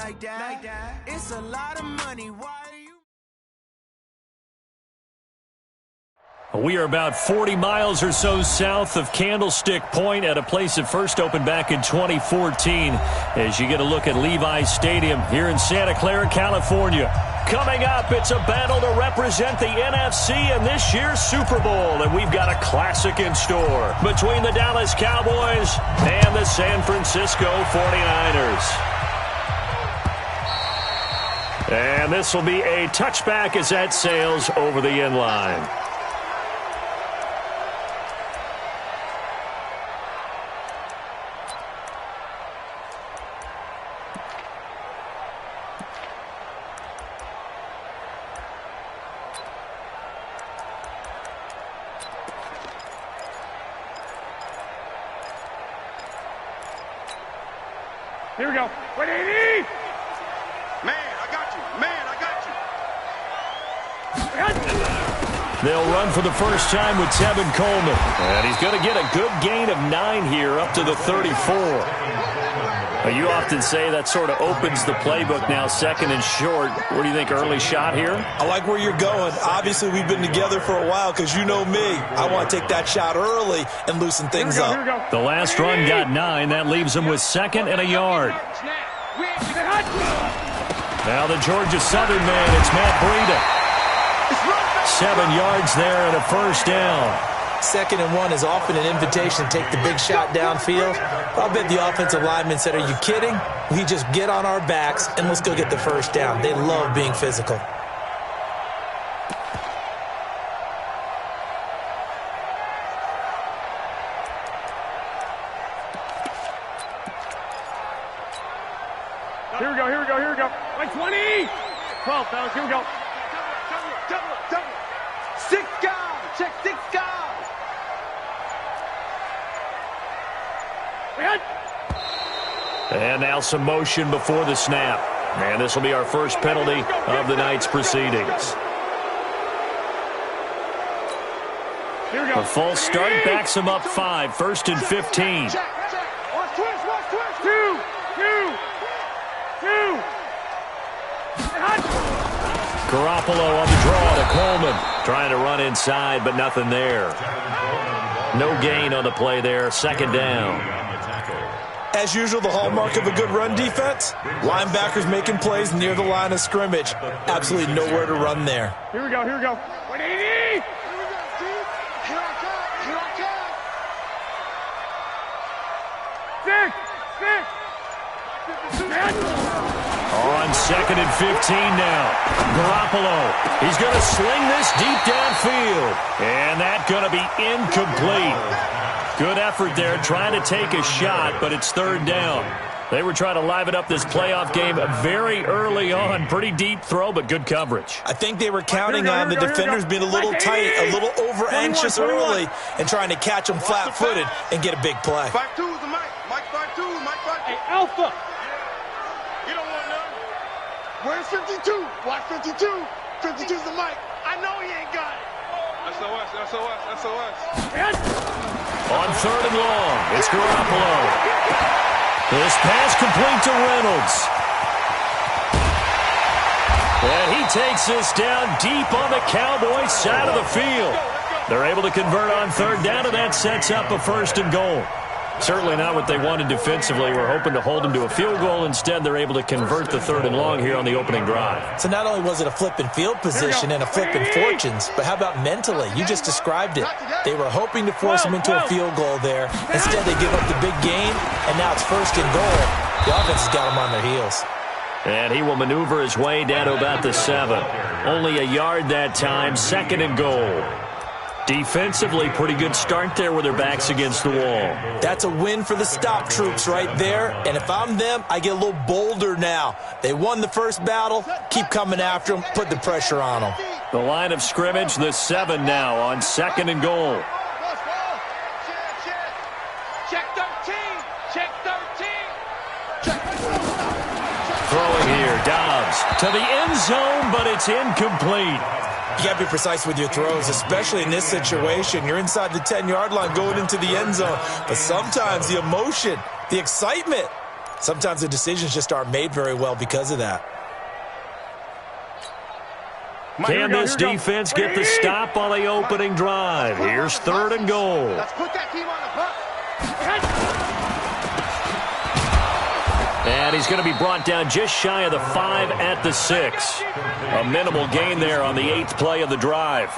like that. It's a lot of money. Why are you? We are about 40 miles or so south of Candlestick Point at a place that first opened back in 2014 as you get a look at Levi's Stadium here in Santa Clara, California. Coming up, it's a battle to represent the NFC in this year's Super Bowl, and we've got a classic in store between the Dallas Cowboys and the San Francisco 49ers. And this will be a touchback as that sails over the end line. Here we go. 180! Man, I got you. Man, I got you. They'll run for the first time with Tevin Coleman. And he's going to get a good gain of 9 here up to the 34. You often say that sort of opens the playbook now, second and short. What do you think, early shot here? I like where you're going. Obviously, we've been together for a while because you know me. I want to take that shot early and loosen things up. The last run got 9. That leaves him with 2nd and a yard. Now the Georgia Southern man, it's Matt Breida. 7 yards there and a first down. 2nd and 1 is often an invitation to take the big shot downfield. I'll bet the offensive lineman said, are you kidding? We just get on our backs and let's go get the first down. They love being physical. Here we go, here we go, here we go. 120! 12, fellas, here we go. Double. 6 guys. Check 6 guys. And now some motion before the snap. And this will be our first penalty of the night's proceedings. A false start backs him up 5. 1st and 15. Watch twist. 2. Garoppolo on the draw to Coleman. Trying to run inside, but nothing there. No gain on the play there. 2nd down. As usual, the hallmark of a good run defense, linebackers making plays near the line of scrimmage. Absolutely nowhere to run there. Here we go. 180! Here I come. 6. On 2nd and 15 now. Garoppolo. He's going to sling this deep downfield. And that's going to be incomplete. Good effort there trying to take a shot, but it's 3rd down. They were trying to liven up this playoff game very early on. Pretty deep throw, but good coverage. I think they were counting on the defenders being a little tight, a little over-anxious early, and trying to catch them flat-footed and get a big play. 5-2 is the Mike. Mike 5-2. Hey, Alpha. You don't want none. Where's 52? Watch 52. 52's the Mike. I know he ain't got it. SOS. On 3rd and long, it's Garoppolo. This pass complete to Reynolds. And he takes this down deep on the Cowboys side of the field. They're able to convert on 3rd down, and that sets up a 1st and goal. Certainly not what they wanted defensively. We're hoping to hold them to a field goal. Instead, they're able to convert the 3rd and long here on the opening drive. So not only was it a flipping field position and a flipping fortunes, but how about mentally? You just described it. They were hoping to force them into a field goal there. Instead, they give up the big gain, and now it's 1st and goal. The offense has got them on their heels. And he will maneuver his way down to about the 7. Only a yard that time, 2nd and goal. Defensively, pretty good start there with their backs against the wall. That's a win for the stop troops right there. And if I'm them, I get a little bolder now. They won the first battle. Keep coming after them. Put the pressure on them. The line of scrimmage, the 7 now on 2nd and goal. Check 13. Throwing here, Dobbs to the end zone, but it's incomplete. You got to be precise with your throws, especially in this situation. You're inside the 10-yard line going into the end zone. But sometimes the emotion, the excitement, Sometimes the decisions just aren't made very well because of that. Can this defense get the stop on the opening drive? Here's 3rd and goal. Let's put that team on the clock. And he's going to be brought down just shy of the 5 at the 6. A minimal gain there on the 8th play of the drive.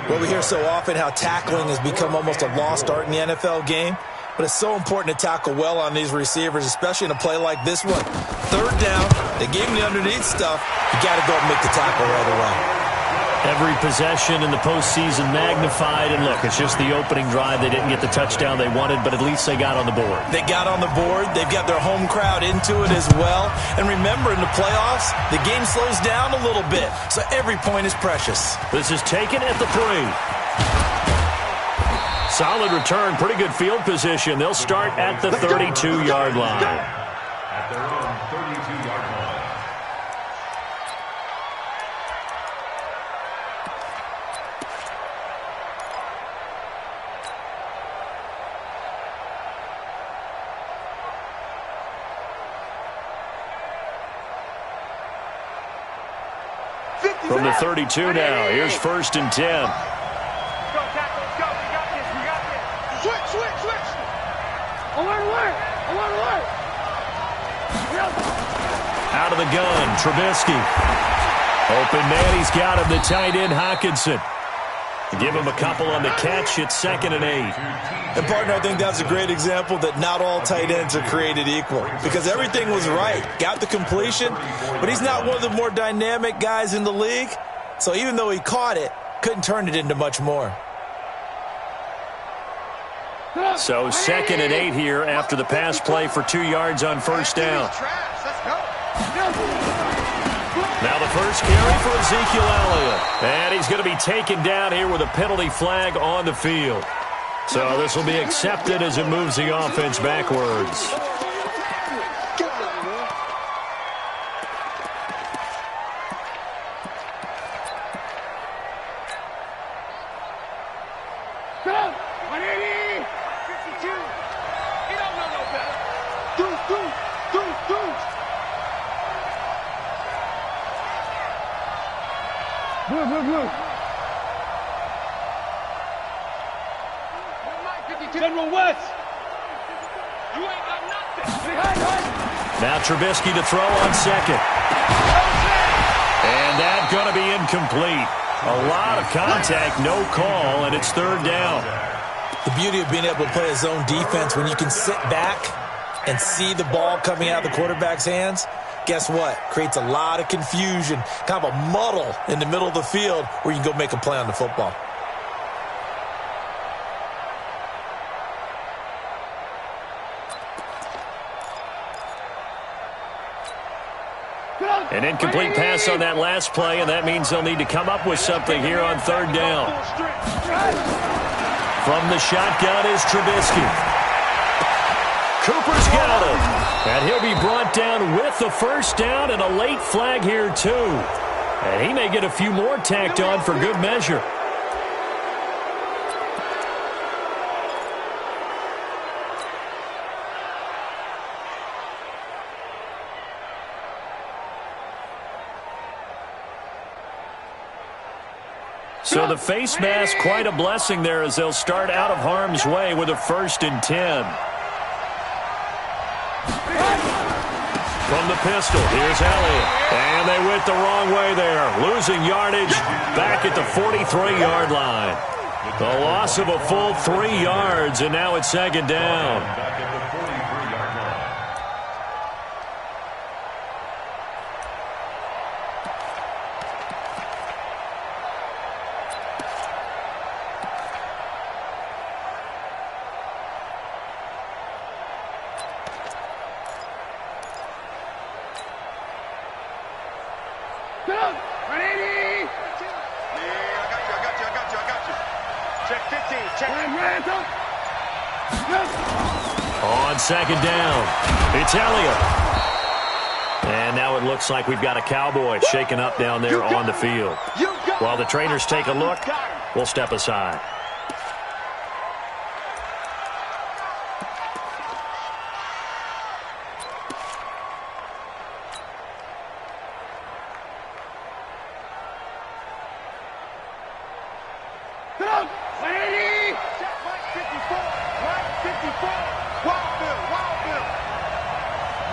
Well, we hear so often how tackling has become almost a lost art in the NFL game. But it's so important to tackle well on these receivers, especially in a play like this one. 3rd down, they gave him the underneath stuff. You got to go and make the tackle right away. Every possession in the postseason magnified, and look, it's just the opening drive. They didn't get the touchdown they wanted, but at least they got on the board. They got on the board. They've got their home crowd into it as well. And remember, in the playoffs, the game slows down a little bit, so every point is precious. This is taken at the 3. Solid return, pretty good field position. They'll start at the 32-yard line. At their own 32-yard line. From the 32 now, here's 1st and 10. Let's go, tackle. Let's go. We got this. We got this. Switch. Alert. Out of the gun, Trubisky. Open man, he's got him, the tight end, Hockenson. Give him a couple on the catch. It's 2nd and 8. And, partner, I think that's a great example that not all tight ends are created equal because everything was right. Got the completion, but he's not one of the more dynamic guys in the league. So even though he caught it, couldn't turn it into much more. So 2nd and 8 here after the pass play for 2 yards on 1st down. Let's go. Now the first carry for Ezekiel Elliott. And he's going to be taken down here with a penalty flag on the field. So this will be accepted as it moves the offense backwards. Go! 180! 52! You don't know no better. Deuce. Blue. General West! You ain't got nothing! Now Trubisky to throw on 2nd. And that's going to be incomplete. A lot of contact, no call, and it's 3rd down. The beauty of being able to play a zone defense when you can sit back and see the ball coming out of the quarterback's hands, guess what? Creates a lot of confusion, kind of a muddle in the middle of the field where you can go make a play on the football. An incomplete pass on that last play, and that means they'll need to come up with something here on 3rd down. From the shotgun is Trubisky. Cooper's got him. And he'll be brought down with the 1st down and a late flag here, too. And he may get a few more tacked on for good measure. So the face mask, quite a blessing there as they'll start out of harm's way with a 1st and 10. From the pistol, here's Elliott. And they went the wrong way there. Losing yardage back at the 43-yard line. The loss of a full 3 yards, and now it's 2nd down. Back at the 43-yard line. Go! 180! Yeah, I got you. Check 15. Check. On 2nd down, it's Elliott. And now it looks like we've got a Cowboy shaken up down there on the field. While the trainers take a look, we'll step aside.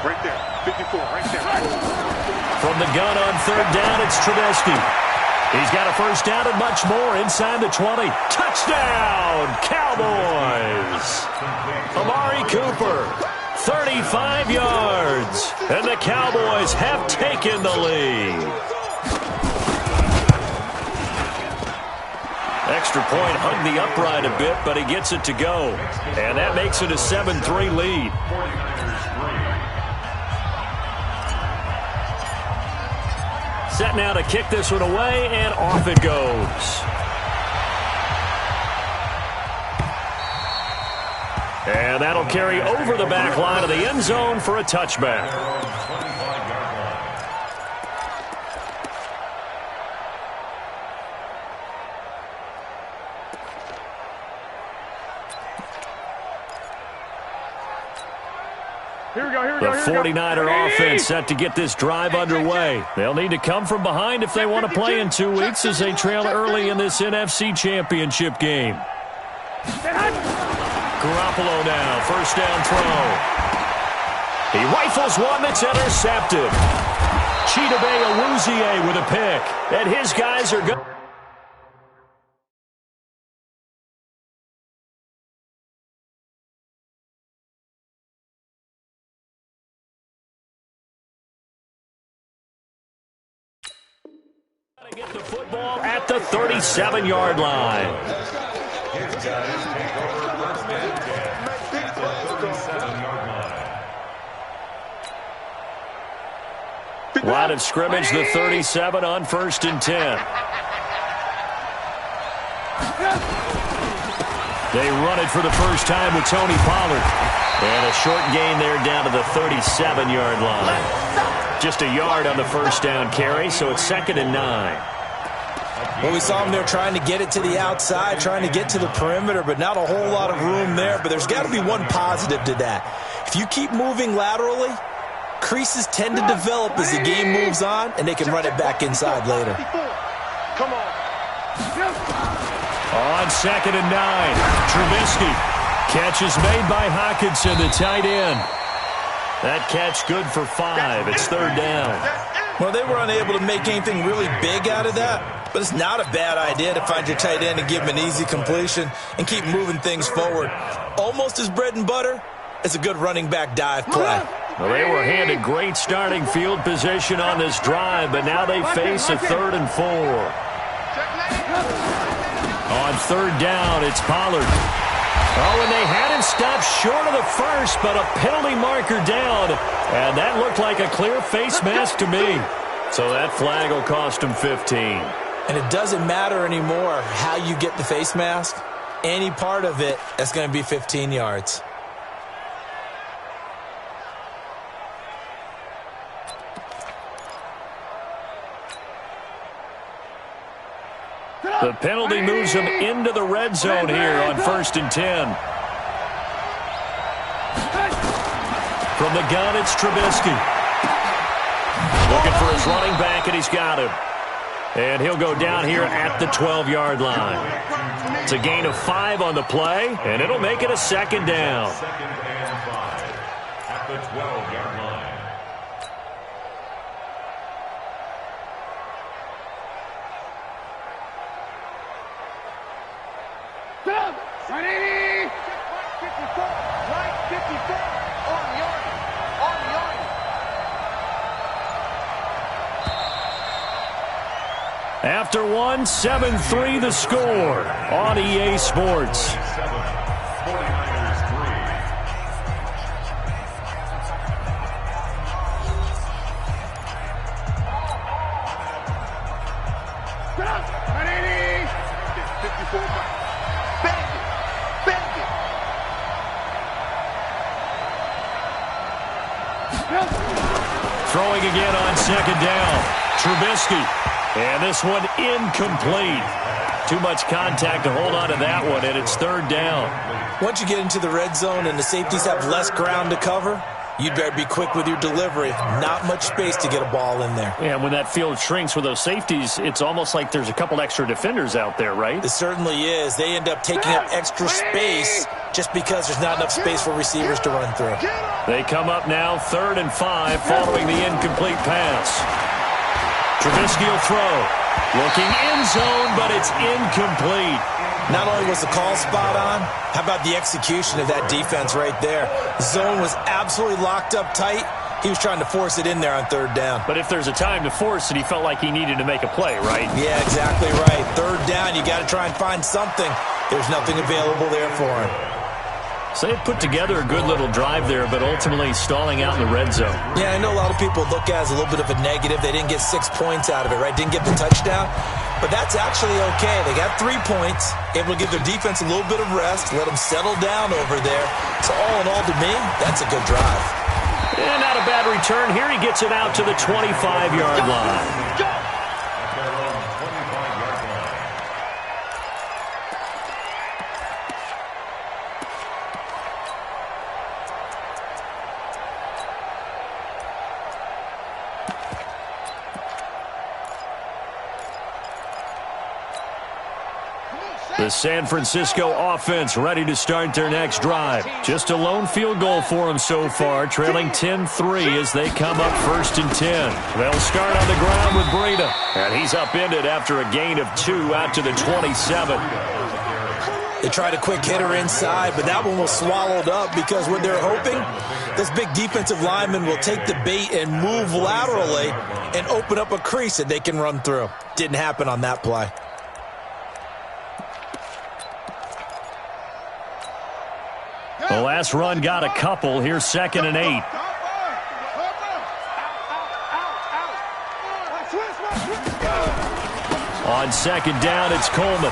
Right there. 54, right there. From the gun on third down, it's Trubisky. He's got a first down and much more inside the 20. Touchdown, Cowboys! Amari Cooper, 35 yards, and the Cowboys have taken the lead. Extra point hung the upright a bit, but he gets it to go. And that makes it a 7-3 lead. Set now to kick this one away, and off it goes. And that'll carry over the back line of the end zone for a touchback. The 49er offense set to get this drive underway. They'll need to come from behind if they want to play in 2 weeks as they trail early in this NFC Championship game. Garoppolo now, first down throw. He rifles one that's intercepted. Chidobe Awuzie with a pick. And his guys are good. Get the football at the 37-yard line. Line of scrimmage, the 37 on 1st and 10. They run it for the first time with Tony Pollard. And a short gain there down to the 37-yard line. Just a yard on the first down carry, so it's 2nd and 9. Well, we saw him there trying to get it to the outside, trying to get to the perimeter, but not a whole lot of room there. But there's got to be one positive to that. If you keep moving laterally, creases tend to develop as the game moves on, and they can run it back inside later. Come on. On 2nd and 9, Trubisky. Catch is made by Hockenson, the tight end. That catch good for 5. It's 3rd down. Well, they were unable to make anything really big out of that, but it's not a bad idea to find your tight end and give him an easy completion and keep moving things forward. Almost as bread and butter as a good running back dive play. Well, they were handed great starting field position on this drive, but now they face a 3rd and 4. On 3rd down, it's Pollard. Oh, and they had him stopped short of the first, but a penalty marker down. And that looked like a clear face mask to me. So that flag will cost him 15. And it doesn't matter anymore how you get the face mask. Any part of it, that's going to be 15 yards. The penalty moves him into the red zone here on 1st and 10. From the gun, it's Trubisky. Looking for his running back, and he's got him. And he'll go down here at the 12-yard line. It's a gain of 5 on the play, and it'll make it a 2nd down. 2nd and 5 at the 12-yard line. Right 80! 54, right 54, on the yardage, on the yardage. After 1, 7-3 the score on EA Sports. 49ers 3. Right 80! 54 back. Bang it, bang it. Throwing again on 2nd down. Trubisky. And this one incomplete. Too much contact to hold on to that one, and it's 3rd down. Once you get into the red zone and the safeties have less ground to cover, you'd better be quick with your delivery. Not much space to get a ball in there. Yeah, when that field shrinks with those safeties, it's almost like there's a couple extra defenders out there, right? It certainly is. They end up taking up extra space just because there's not enough space for receivers to run through. They come up now 3rd and 5 following the incomplete pass. Trubisky will throw. Looking end zone, but it's incomplete. Not only was the call spot on, how about the execution of that defense right there? Zone was absolutely locked up tight. He was trying to force it in there on 3rd down. But if there's a time to force it, he felt like he needed to make a play, right? Yeah, exactly right. 3rd down, you got to try and find something. There's nothing available there for him. So they put together a good little drive there, but ultimately stalling out in the red zone. Yeah, I know a lot of people look at it as a little bit of a negative. They didn't get 6 points out of it, right? Didn't get the touchdown. But that's actually okay. They got 3 points, able to give their defense a little bit of rest, let them settle down over there. So all in all, to me, that's a good drive. And not a bad return. Here he gets it out to the 25-yard line. The San Francisco offense ready to start their next drive. Just a lone field goal for them so far, trailing 10-3 as they come up 1st and 10. They'll start on the ground with Breida, and he's upended after a gain of 2 out to the 27. They tried a quick hitter inside, but that one was swallowed up because what they're hoping, this big defensive lineman will take the bait and move laterally and open up a crease that they can run through. Didn't happen on that play. The last run got a couple. Here's 2nd and 8. On 2nd down, it's Coleman.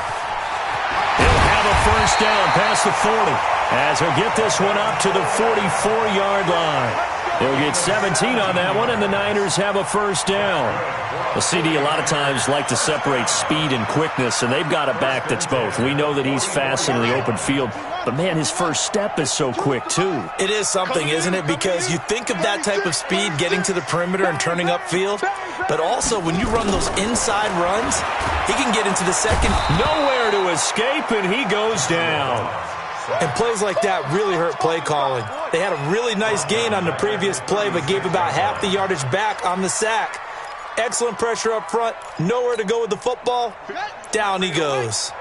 He'll have a 1st down past the 40 as he'll get this one up to the 44-yard line. He'll get 17 on that one, and the Niners have a 1st down. The CD a lot of times like to separate speed and quickness, and they've got a back that's both. We know that he's fast in the open field, but, man, his first step is so quick, too. It is something, isn't it? Because you think of that type of speed getting to the perimeter and turning upfield, but also when you run those inside runs, he can get into the second. Nowhere to escape, and he goes down. And plays like that really hurt play calling. They had a really nice gain on the previous play, but gave about half the yardage back on the sack. Excellent pressure up front. Nowhere to go with the football. Down he goes.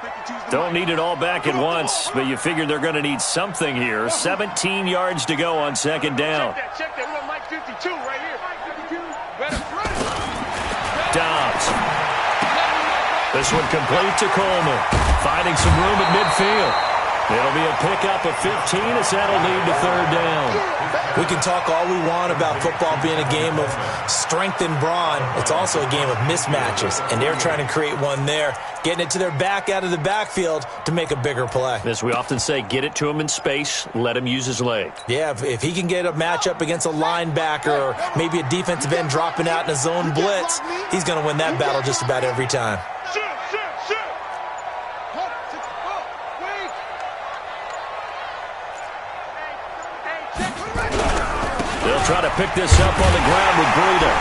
Don't need it all back at once, but you figure they're going to need something here. 17 yards to go on 2nd down. Check that little Mike 52 right here. Dobbs. This one complete to Coleman. Finding some room at midfield. It'll be a pickup of 15 as that'll lead to 3rd down. We can talk all we want about football being a game of strength and brawn. It's also a game of mismatches, and they're trying to create one there, getting it to their back out of the backfield to make a bigger play. As we often say, get it to him in space, let him use his leg. Yeah, if he can get a matchup against a linebacker or maybe a defensive end dropping out in a zone blitz, he's going to win that battle just about every time. Try to pick this up on the ground with Breida.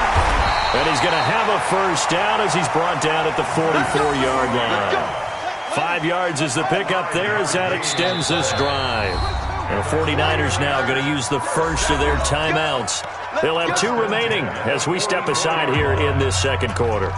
And he's going to have a 1st down as he's brought down at the 44-yard line. 5 yards is the pickup there as that extends this drive. And the 49ers now going to use the first of their timeouts. They'll have 2 remaining as we step aside here in this 2nd quarter.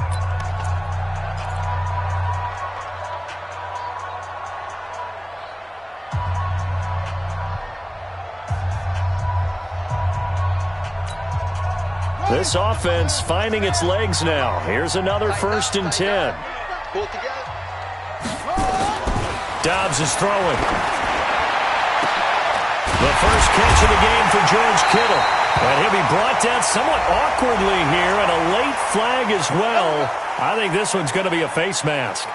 This offense finding its legs now. Here's another 1st and 10. Dobbs is throwing. The first catch of the game for George Kittle. And he'll be brought down somewhat awkwardly here, and a late flag as well. I think this one's going to be a face mask.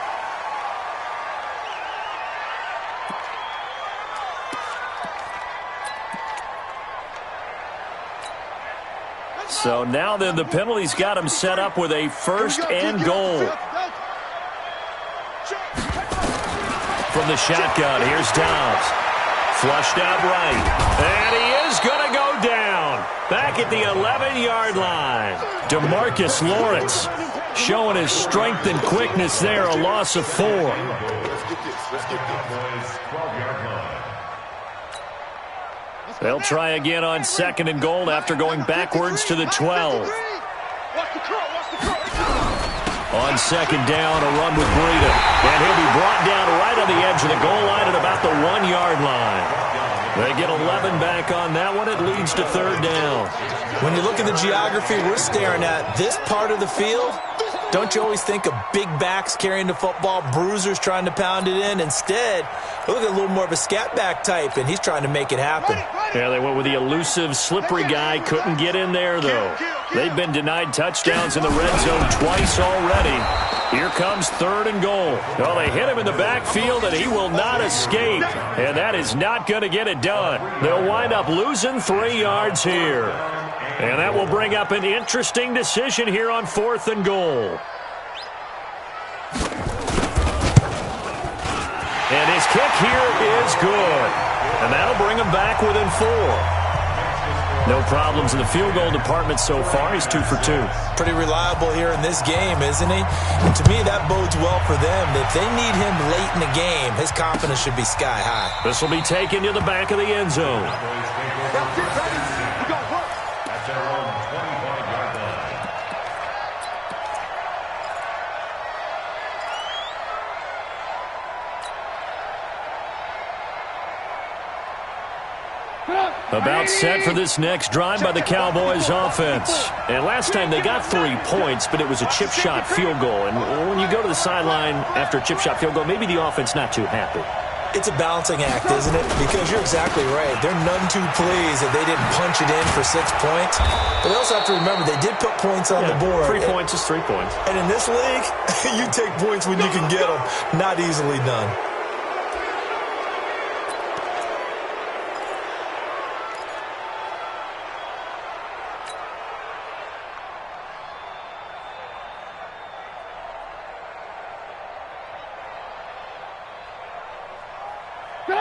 So now then the penalty's got him set up with a 1st and goal. From the shotgun, here's Dobbs. Flushed out right. And he is going to go down. Back at the 11-yard line. DeMarcus Lawrence showing his strength and quickness there. A loss of 4. They'll try again on 2nd and goal after going backwards to the 12. On 2nd down, a run with Breida. And he'll be brought down right on the edge of the goal line at about the 1-yard line. They get 11 back on that one. It leads to 3rd down. When you look at the geography we're staring at, this part of the field, don't you always think of big backs carrying the football, bruisers trying to pound it in? Instead, look at a little more of a scat back type, and he's trying to make it happen. Yeah, they went with the elusive, slippery guy. Couldn't get in there, though. They've been denied touchdowns in the red zone twice already. Here comes 3rd and goal. Well, they hit him in the backfield, and he will not escape. And that is not going to get it done. They'll wind up losing 3 yards here. And that will bring up an interesting decision here on 4th and goal. And his kick here is good. And that'll bring him back within 4. No problems in the field goal department so far. He's 2 for 2. Pretty reliable here in this game, isn't he? And to me, that bodes well for them. If they need him late in the game, his confidence should be sky high. This will be taken to the back of the end zone. That's their own 25-yard line. About set for this next drive by the Cowboys offense. And last time they got 3 points, but it was a chip shot field goal. And when you go to the sideline after a chip shot field goal, maybe the offense not too happy. It's a balancing act, isn't it? Because you're exactly right. They're none too pleased that they didn't punch it in for 6 points. But they also have to remember they did put points on the board. 3 points is 3 points. And in this league, you take points when you can get them. Not easily done.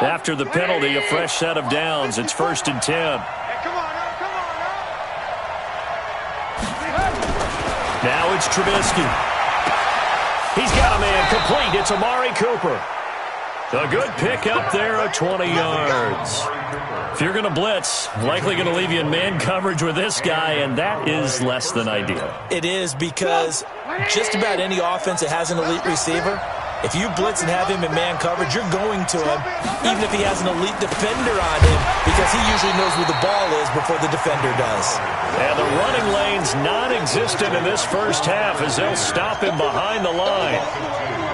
After the penalty, a fresh set of downs. It's 1st and 10. Now it's Trubisky. He's got a man complete. It's Amari Cooper. A good pick up there at 20 yards. If you're going to blitz, likely going to leave you in man coverage with this guy, and that is less than ideal. It is, because just about any offense that has an elite receiver, if you blitz and have him in man coverage, you're going to him, even if he has an elite defender on him, because he usually knows where the ball is before the defender does. And the running lane's non-existent in this first half as they'll stop him behind the line.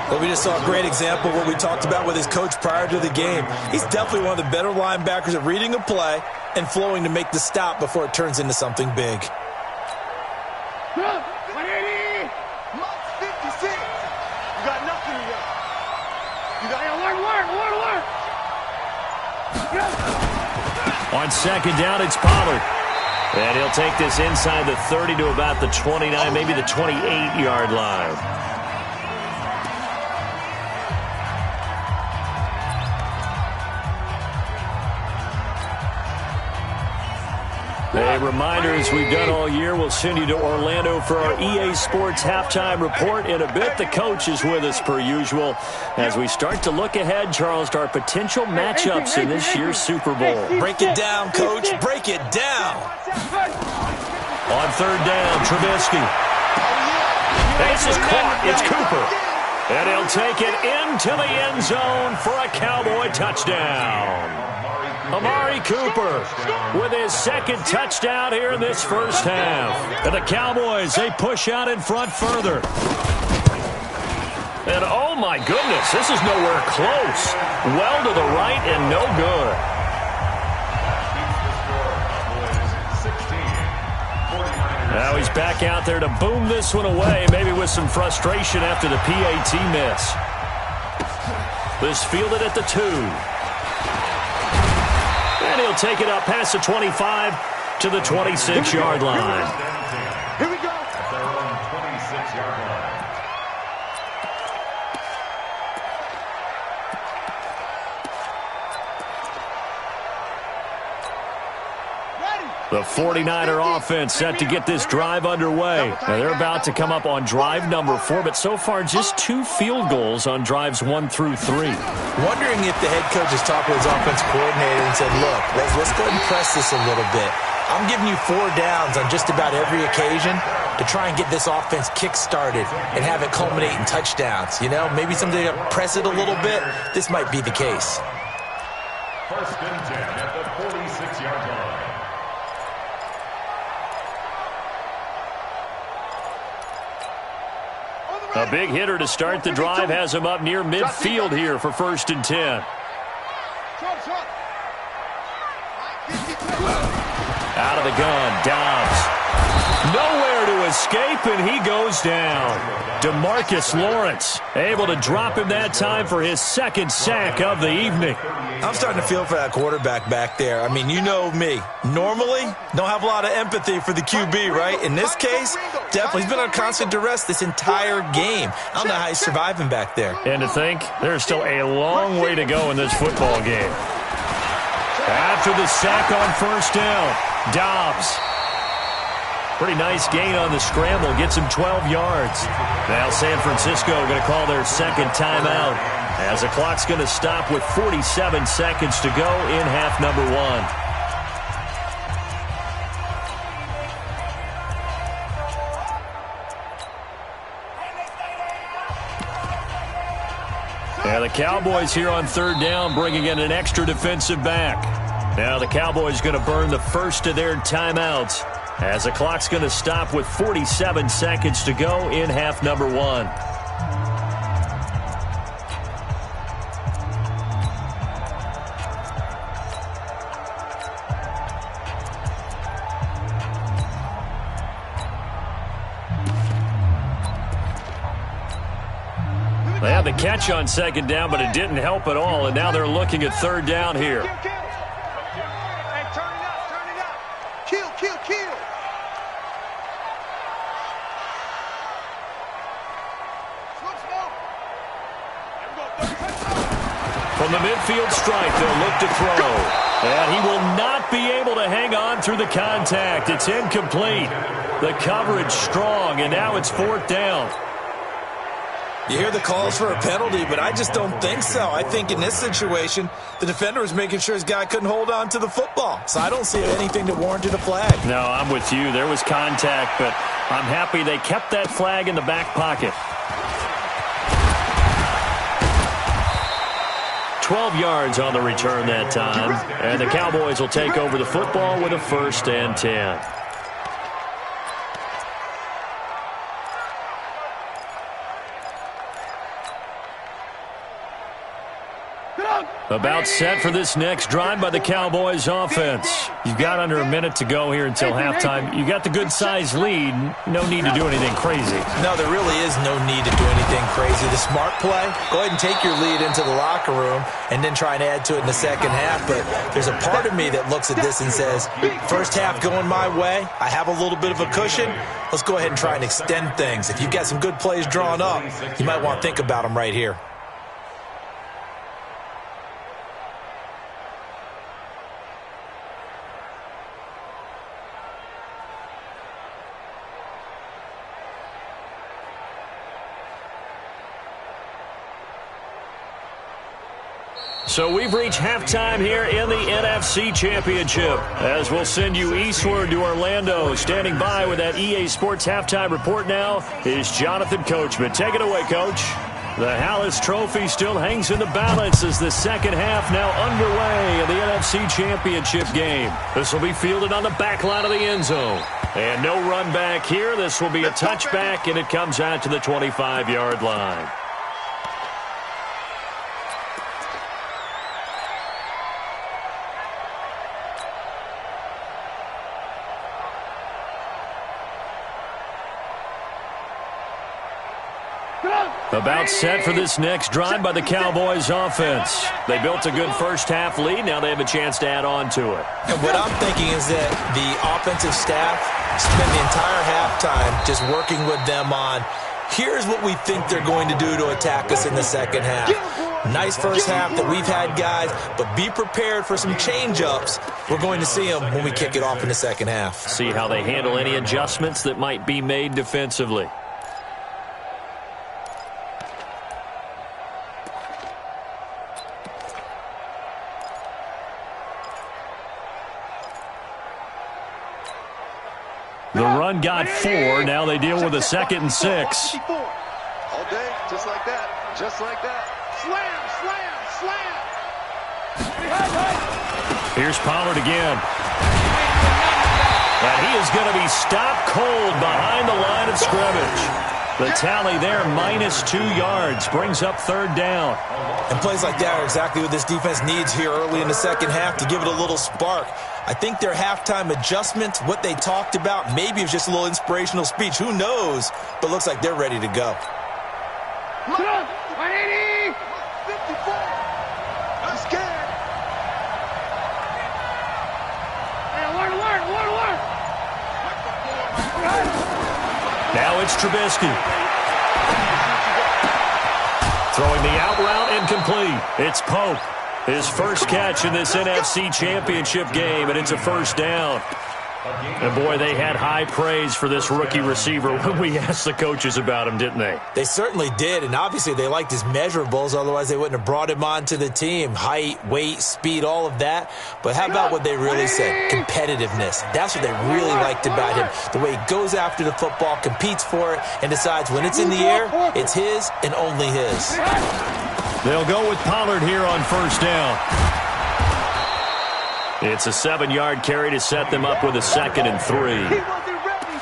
Well, we just saw a great example of what we talked about with his coach prior to the game. He's definitely one of the better linebackers at reading a play and flowing to make the stop before it turns into something big. 180! 56! You got nothing to work. You got work. On 2nd down, it's Pollard. And he'll take this inside the 30 to about the 29, maybe the 28-yard line. A reminder, as we've done all year, we'll send you to Orlando for our EA Sports halftime report in a bit. The coach is with us per usual as we start to look ahead, Charles, to our potential matchups in this year's Super Bowl. Break it down, Coach. Break it down. On 3rd down, Trubisky. And this is caught. It's Cooper. And he'll take it into the end zone for a Cowboy touchdown. Amari Cooper with his 2nd touchdown here in this first half. And the Cowboys, they push out in front further. And oh my goodness, this is nowhere close. Well to the right and no good. Now he's back out there to boom this one away, maybe with some frustration after the PAT miss. This fielded at the 2. And he'll take it up past the 25 to the 26-yard line. Here we go. At their own 26-yard line. The 49er offense set to get this drive underway. Now they're about to come up on drive number 4, but so far just 2 field goals on drives 1 through 3. Wondering if the head coach has talked with his offense coordinator and said, look, let's go ahead and press this a little bit. I'm giving you 4 downs on just about every occasion to try and get this offense kick-started and have it culminate in touchdowns. You know, maybe someday to press it a little bit. This might be the case. First and 10 at the 46-yard line. A big hitter to start the drive has him up near midfield here for first and 10. Out of the gun, Dobbs. Nowhere to escape, and he goes down. DeMarcus Lawrence able to drop him that time for his 2nd sack of the evening. I'm starting to feel for that quarterback back there. I mean, you know me. Normally, don't have a lot of empathy for the QB, right? In this case, definitely. He's been on constant duress this entire game. I don't know how he's surviving back there. And to think, there's still a long way to go in this football game. After the sack on first down, Dobbs. Pretty nice gain on the scramble. Gets him 12 yards. Now San Francisco going to call their 2nd timeout as the clock's going to stop with 47 seconds to go in half number 1. And the Cowboys here on 3rd down, bringing in an extra defensive back. Now the Cowboys going to burn the first of their timeouts as the clock's going to stop with 47 seconds to go in half number 1. They had the catch on 2nd down, but it didn't help at all, and now they're looking at 3rd down here. Hey, turn it up, turn it up. Kill, kill, kill. From the midfield stripe, they'll look to throw. And he will not be able to hang on through the contact. It's incomplete. The coverage strong, and now it's 4th down. You hear the calls for a penalty, but I just don't think so. I think in this situation, the defender was making sure his guy couldn't hold on to the football. So I don't see anything that warranted a flag. No, I'm with you. There was contact, but I'm happy they kept that flag in the back pocket. 12 yards on the return that time, and the Cowboys will take over the football with a 1st and 10. About set for this next drive by the Cowboys offense. You've got under a minute to go here until halftime. You got the good-sized lead. No need to do anything crazy. No, there really is no need to do anything crazy. The smart play, go ahead and take your lead into the locker room and then try and add to it in the 2nd half. But there's a part of me that looks at this and says, first half going my way, I have a little bit of a cushion. Let's go ahead and try and extend things. If you've got some good plays drawn up, you might want to think about them right here. So we've reached halftime here in the NFC Championship. As we'll send you eastward to Orlando. Standing by with that EA Sports halftime report now is Jonathan Coachman. Take it away, Coach. The Hallis Trophy still hangs in the balance as the 2nd half now underway in the NFC Championship game. This will be fielded on the back line of the end zone. And no run back here. This will be a touchback, and it comes out to the 25-yard line. About set for this next drive by the Cowboys offense. They built a good first half lead. Now they have a chance to add on to it. And what I'm thinking is that the offensive staff spend the entire halftime just working with them on, here's what we think they're going to do to attack us in the 2nd half. Nice first half that we've had, guys, but be prepared for some change-ups. We're going to see them when we kick it off in the second half. See how they handle any adjustments that might be made defensively. The run got 4. Now they deal with a 2nd and 6. All day, just like that. Just like that. Slam, slam, slam. Here's Pollard again. And he is going to be stopped cold behind the line of scrimmage. The tally there, -2 yards, brings up 3rd down. And plays like that are exactly what this defense needs here early in the second half to give it a little spark. I think their halftime adjustments, what they talked about, maybe it was just a little inspirational speech. Who knows? But looks like they're ready to go. 180! 54. I'm scared. Hey, alert! Now it's Trubisky. Throwing the out route incomplete. It's Pope. His first catch in this NFC Championship game, and it's a 1st down. And, boy, they had high praise for this rookie receiver when we asked the coaches about him, didn't they? They certainly did, and obviously they liked his measurables. Otherwise, they wouldn't have brought him onto the team. Height, weight, speed, all of that. But how about what they really said? Competitiveness. That's what they really liked about him. The way he goes after the football, competes for it, and decides when it's in the air, it's his and only his. They'll go with Pollard here on 1st down. It's a 7-yard carry to set them up with a 2nd and 3.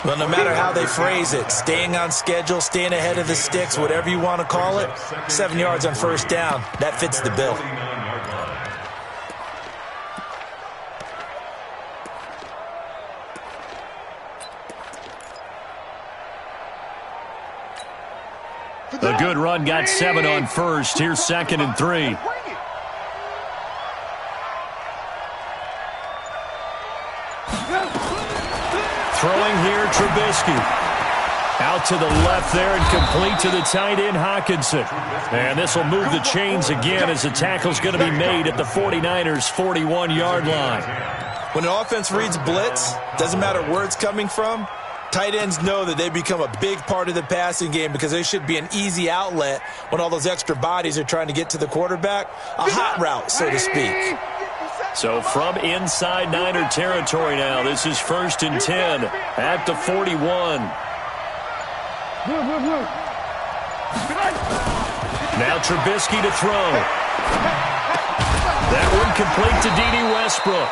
Well, no matter how they phrase it, staying on schedule, staying ahead of the sticks, whatever you want to call it, 7 yards on 1st down, that fits the bill. A good run got 7 on 1st. Here's 2nd and 3. Throwing here, Trubisky. Out to the left there and complete to the tight end, Hockenson. And this will move the chains again as the tackle's going to be made at the 49ers' 41-yard line. When an offense reads blitz, doesn't matter where it's coming from, tight ends know that they become a big part of the passing game because they should be an easy outlet when all those extra bodies are trying to get to the quarterback. A hot route, so to speak. So from inside Niner territory now, this is 1st and 10 at the 41. Now Trubisky to throw. That one complete to D.D. Westbrook.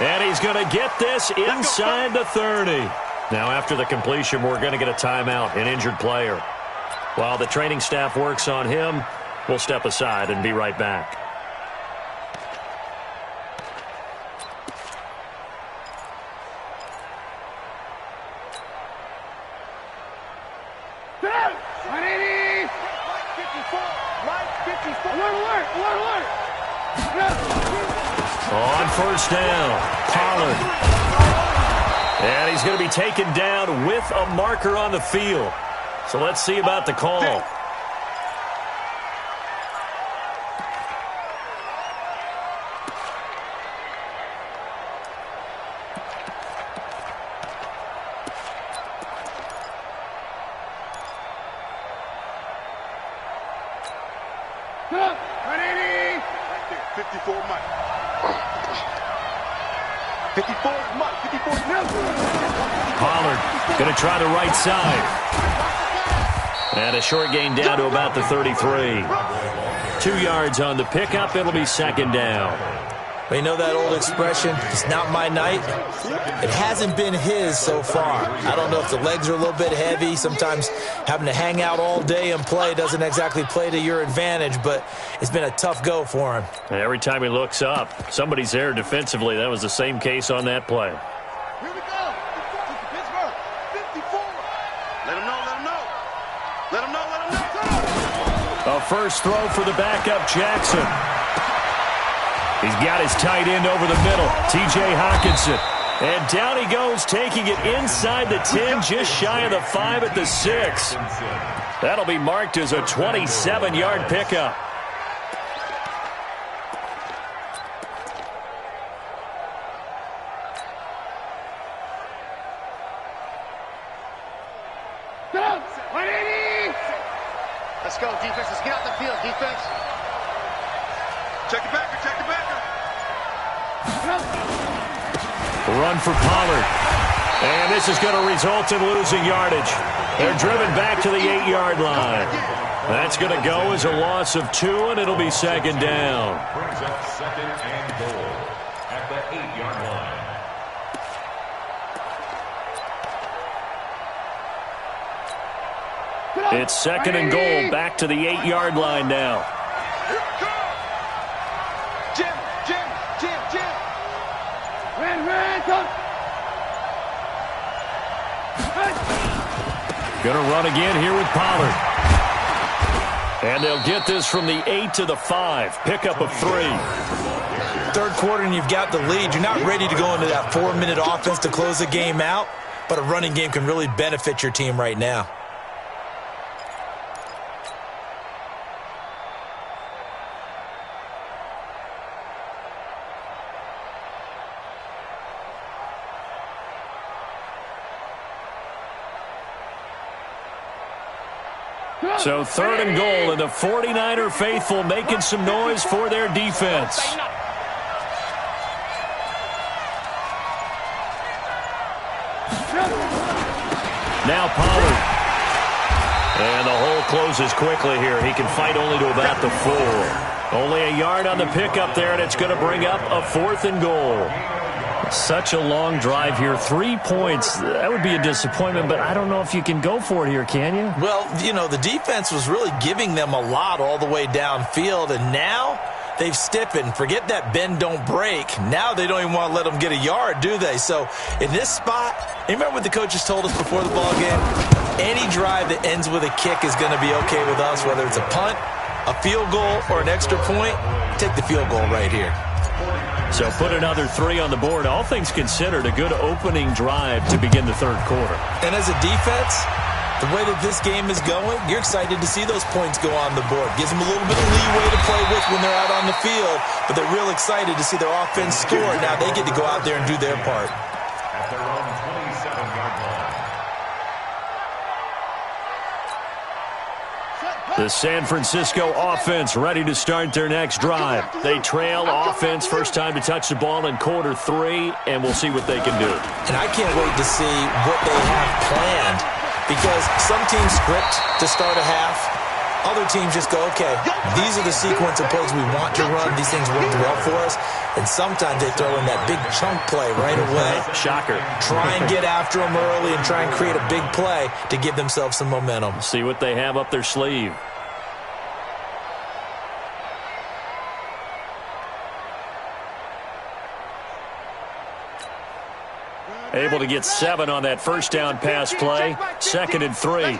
And he's going to get this inside the 30. Now after the completion, we're going to get a timeout, an injured player. While the training staff works on him, we'll step aside and be right back. On 1st down, Pollard. And he's going to be taken down with a marker on the field. So let's see about the call. Pollard going to try the right side. And a short gain down to about the 33. 2 yards on the pickup. It'll be 2nd down. Well, you know that old expression, it's not my night? It hasn't been his so far. I don't know if the legs are a little bit heavy. Sometimes having to hang out all day and play doesn't exactly play to your advantage, but it's been a tough go for him. And every time he looks up, somebody's there defensively. That was the same case on that play. Here we go. Pittsburgh, 54. Let him know, let him know. Let him know, let him know. A first throw for the backup, Jackson. He's got his tight end over the middle, T.J. Hockenson. And down he goes, taking it inside the 10, just shy of the 5 at the 6. That'll be marked as a 27-yard pickup. Let's go, defense. Let's get out the field, defense. Check the backer, check the backer. Run for Pollard. And this is going to result in losing yardage. They're driven back to the 8-yard line. That's going to go as a loss of 2, and it'll be second down. Brings up second and goal at the 8-yard line. It's second and goal, back to the 8-yard line now. Jim, Jim, Jim, Jim. Ran, come. Going to run again here with Pollard. And they'll get this from the 8 to the 5. Pickup of 3. Third quarter and you've got the lead. You're not ready to go into that 4-minute offense to close the game out, but a running game can really benefit your team right now. So third and goal, and the 49er faithful making some noise for their defense. Now Pollard. And the hole closes quickly here. He can fight only to about the 4. Only a yard on the pickup there, and it's going to bring up a 4th and goal. Such a long drive here. 3 points. That would be a disappointment, but I don't know if you can go for it here, can you? Well, you know, the defense was really giving them a lot all the way downfield, and now they've stiffened. Forget that bend, don't break. Now they don't even want to let them get a yard, do they? So in this spot, you remember what the coaches told us before the ball game? Any drive that ends with a kick is going to be okay with us, whether it's a punt, a field goal, or an extra point. Take the field goal right here. So put another 3 on the board. All things considered, a good opening drive to begin the third quarter. And as a defense, the way that this game is going, you're excited to see those points go on the board. Gives them a little bit of leeway to play with when they're out on the field, but they're real excited to see their offense score. Now they get to go out there and do their part. At their own 27-yard line. The San Francisco offense ready to start their next drive. They trail offense, first time to touch the ball in quarter 3, and we'll see what they can do. And I can't wait to see what they have planned, because some teams script to start a half. Other teams just go, okay, these are the sequence of plays we want to run. These things work well for us. And sometimes they throw in that big chunk play right away. Shocker. Try and get after them early and try and create a big play to give themselves some momentum. See what they have up their sleeve. Able to get 7 on that first down pass play. Second and 3.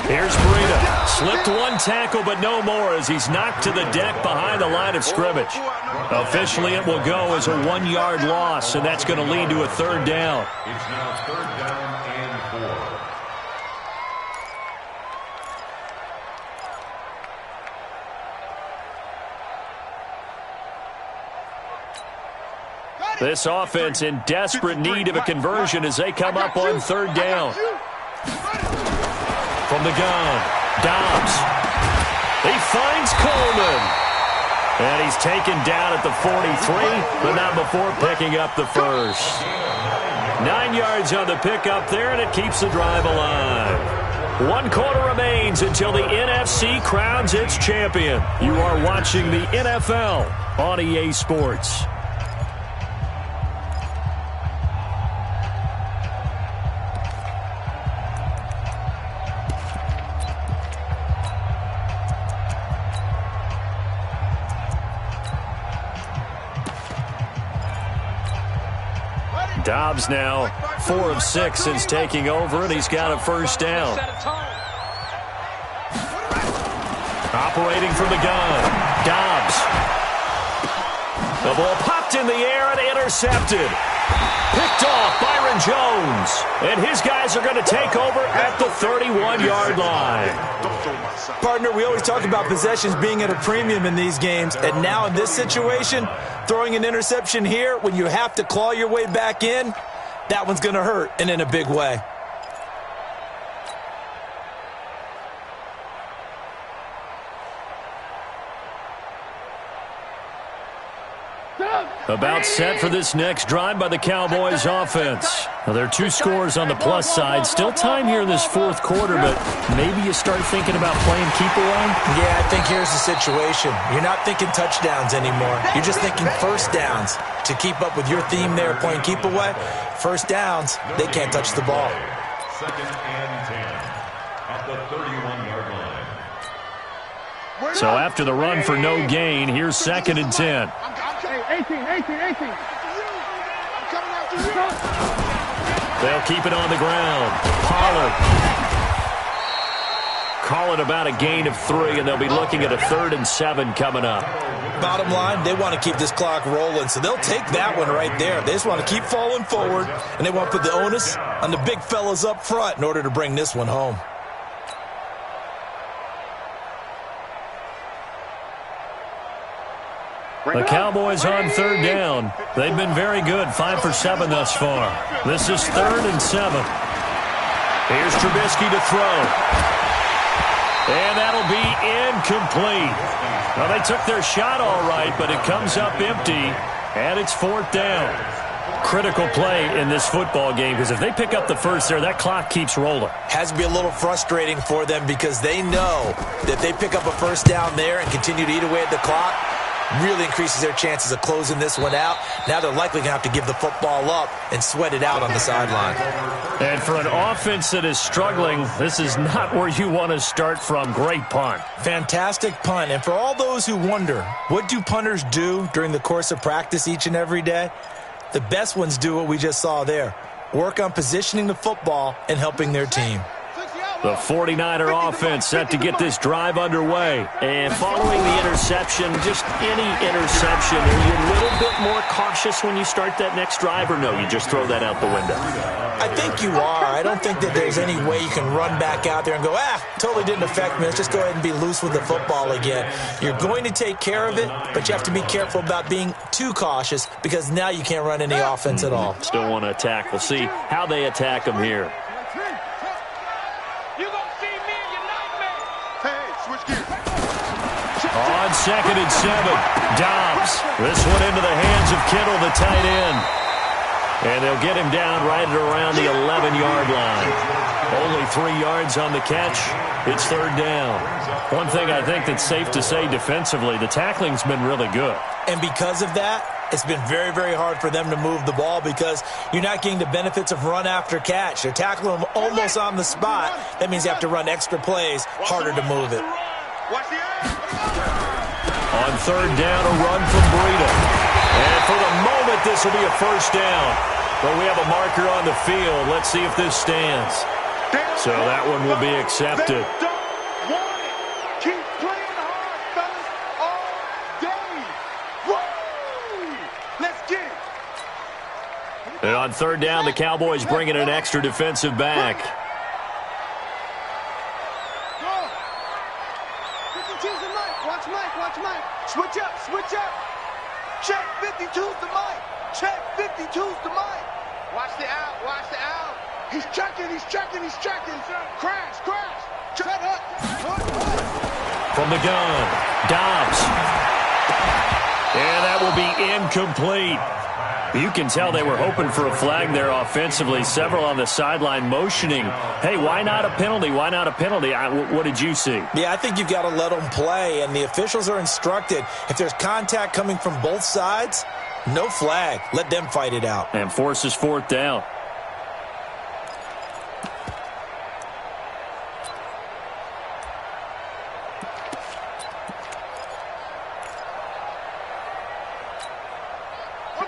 Here's Breida. Slipped one tackle, but no more as he's knocked to the deck behind the line of scrimmage. Officially, it will go as a 1-yard loss, and that's going to lead to a third down. It's now third down and 4. This offense in desperate need of a conversion as they come up on third down. From the gun, Dobbs. He finds Coleman. And he's taken down at the 43, but not before picking up the first. 9 yards on the pickup there, and it keeps the drive alive. 1 quarter remains until the NFC crowns its champion. You are watching the NFL on EA Sports. Dobbs now 4 of 6 since taking over, and he's got a first down. Operating from the gun, Dobbs. The ball popped in the air and intercepted. Picked off Byron Jones. And his guys are going to take over at the 31-yard line. Partner, we always talk about possessions being at a premium in these games. And now in this situation, throwing an interception here when you have to claw your way back in, that one's going to hurt, and in a big way. About set for this next drive by the Cowboys offense. Well, there are 2 scores on the plus side. Still time here in this fourth quarter, but maybe you start thinking about playing keep away? Yeah, I think here's the situation. You're not thinking touchdowns anymore. You're just thinking first downs. To keep up with your theme there, playing keep away, first downs, they can't touch the ball. 2nd and 10 at the 31-yard line. So after the run for no gain, here's 2nd and 10. 18. They'll keep it on the ground. Pollard. Call it about a gain of 3, and they'll be looking at a 3rd and 7 coming up. Bottom line, they want to keep this clock rolling, so they'll take that one right there. They just want to keep falling forward, and they want to put the onus on the big fellas up front in order to bring this one home. The Cowboys on 3rd down. They've been very good, 5 for 7 thus far. This is 3rd and 7. Here's Trubisky to throw. And that'll be incomplete. Well, they took their shot all right, but it comes up empty, and it's 4th down. Critical play in this football game, because if they pick up the first there, that clock keeps rolling. Has to be a little frustrating for them because they know that they pick up a first down there and continue to eat away at the clock, really increases their chances of closing this one out. Now they're likely going to have to give the football up and sweat it out on the sideline. And for an offense that is struggling, this is not where you want to start from. Great punt. Fantastic punt. And for all those who wonder, what do punters do during the course of practice each and every day? The best ones do what we just saw there. Work on positioning the football and helping their team. The 49er offense set to get this drive underway. And following the interception, just any interception, are you a little bit more cautious when you start that next drive, or no, you just throw that out the window? I think you are. I don't think that there's any way you can run back out there and go, totally didn't affect me. Let's just go ahead and be loose with the football again. You're going to take care of it, but you have to be careful about being too cautious because now you can't run any offense at all. Still want to attack. We'll see how they attack them here. On 2nd and 7, Dobbs. This one into the hands of Kittle, the tight end. And they'll get him down right at around the 11-yard line. Only 3 yards on the catch. It's 3rd down. One thing I think that's safe to say defensively, the tackling's been really good. And because of that, it's been very, very hard for them to move the ball because you're not getting the benefits of run after catch. They're tackling them almost on the spot. That means you have to run extra plays, harder to move it. On 3rd down, a run from Breida. And for the moment, this will be a 1st down. But we have a marker on the field. Let's see if this stands. So that one will be accepted. Keep playing hard, fellas, all day. Woo! Let's get it. And on 3rd down, the Cowboys bring in an extra defensive back. Switch up. Check 52's the mic. Check 52's the mic. Watch the out. He's checking. Crash. Shut up. From the gun, Dobbs. And that will be incomplete. You can tell they were hoping for a flag there offensively. Several on the sideline motioning, hey, why not a penalty? What did you see? Yeah, I think you've got to let them play, and the officials are instructed. If there's contact coming from both sides, no flag. Let them fight it out. And forces 4th down.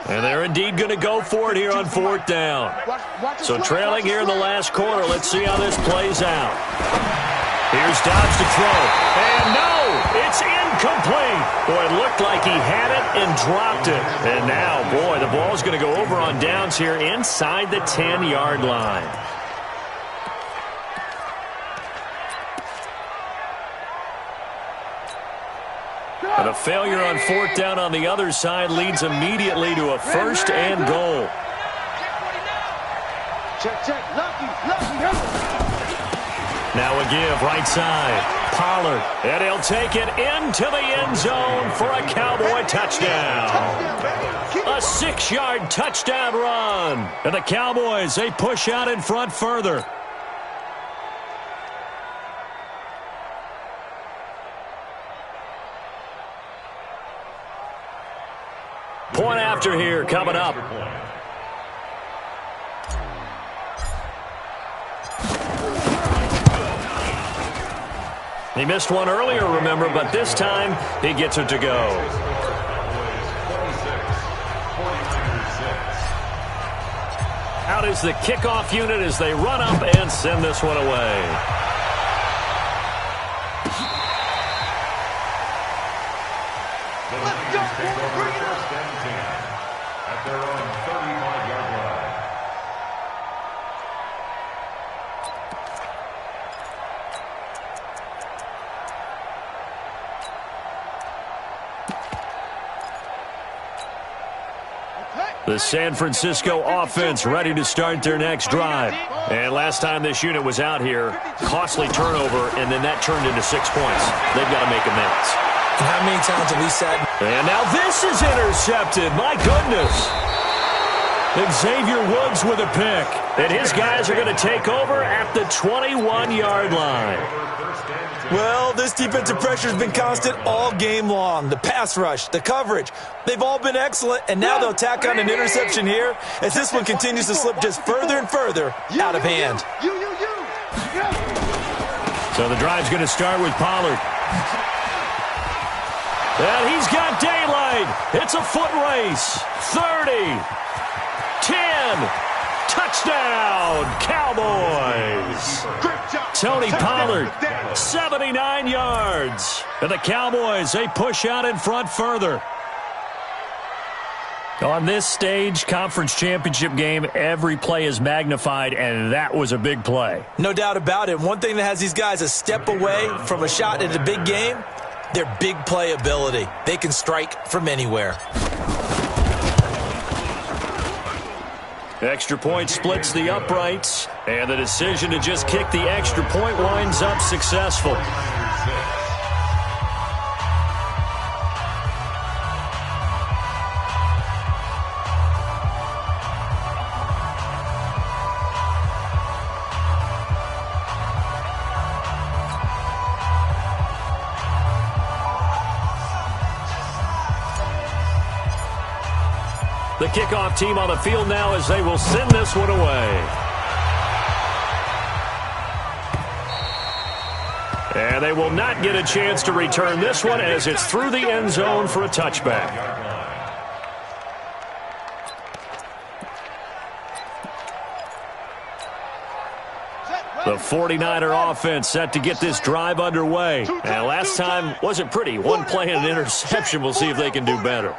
And they're indeed going to go for it here on 4th down. So trailing here in the last quarter. Let's see how this plays out. Here's Dobbs to throw. And no, it's incomplete. Boy, it looked like he had it and dropped it. And now, boy, the ball's going to go over on downs here inside the 10-yard line. But a failure on 4th down on the other side leads immediately to a 1st and goal. Check. Lucky. Now a give right side. Pollard. And he'll take it into the end zone for a Cowboy touchdown. A 6-yard touchdown run. And the Cowboys, they push out in front further. Point after here coming up. He missed one earlier, remember, but this time he gets it to go. Out is the kickoff unit as they run up and send this one away. Let's go, bring it up. At their own 35-yard line. The San Francisco offense ready to start their next drive. And last time this unit was out here, costly turnover, and then that turned into 6 points. They've got to make amends. And how many times have we said? And now this is intercepted. My goodness. Xavier Woods with a pick. And his guys are going to take over at the 21-yard line. Well, this defensive pressure has been constant all game long. The pass rush, the coverage, they've all been excellent, and now they'll tack on an interception here as this one continues to slip just further and further out of hand. So the drive's going to start with Pollard. And he's got daylight. It's a foot race. 30, 10, touchdown, Cowboys. Tony Pollard, 79 yards. And the Cowboys, they push out in front further. On this stage, conference championship game, every play is magnified, and that was a big play. No doubt about it. One thing that has these guys a step away from a shot at a big game, their big play ability. They can strike from anywhere. Extra point splits the uprights, and the decision to just kick the extra point winds up successful. The kickoff team on the field now as they will send this one away. And they will not get a chance to return this one as it's through the end zone for a touchback. The 49er offense set to get this drive underway. And last time wasn't pretty. One play and an interception. We'll see if they can do better.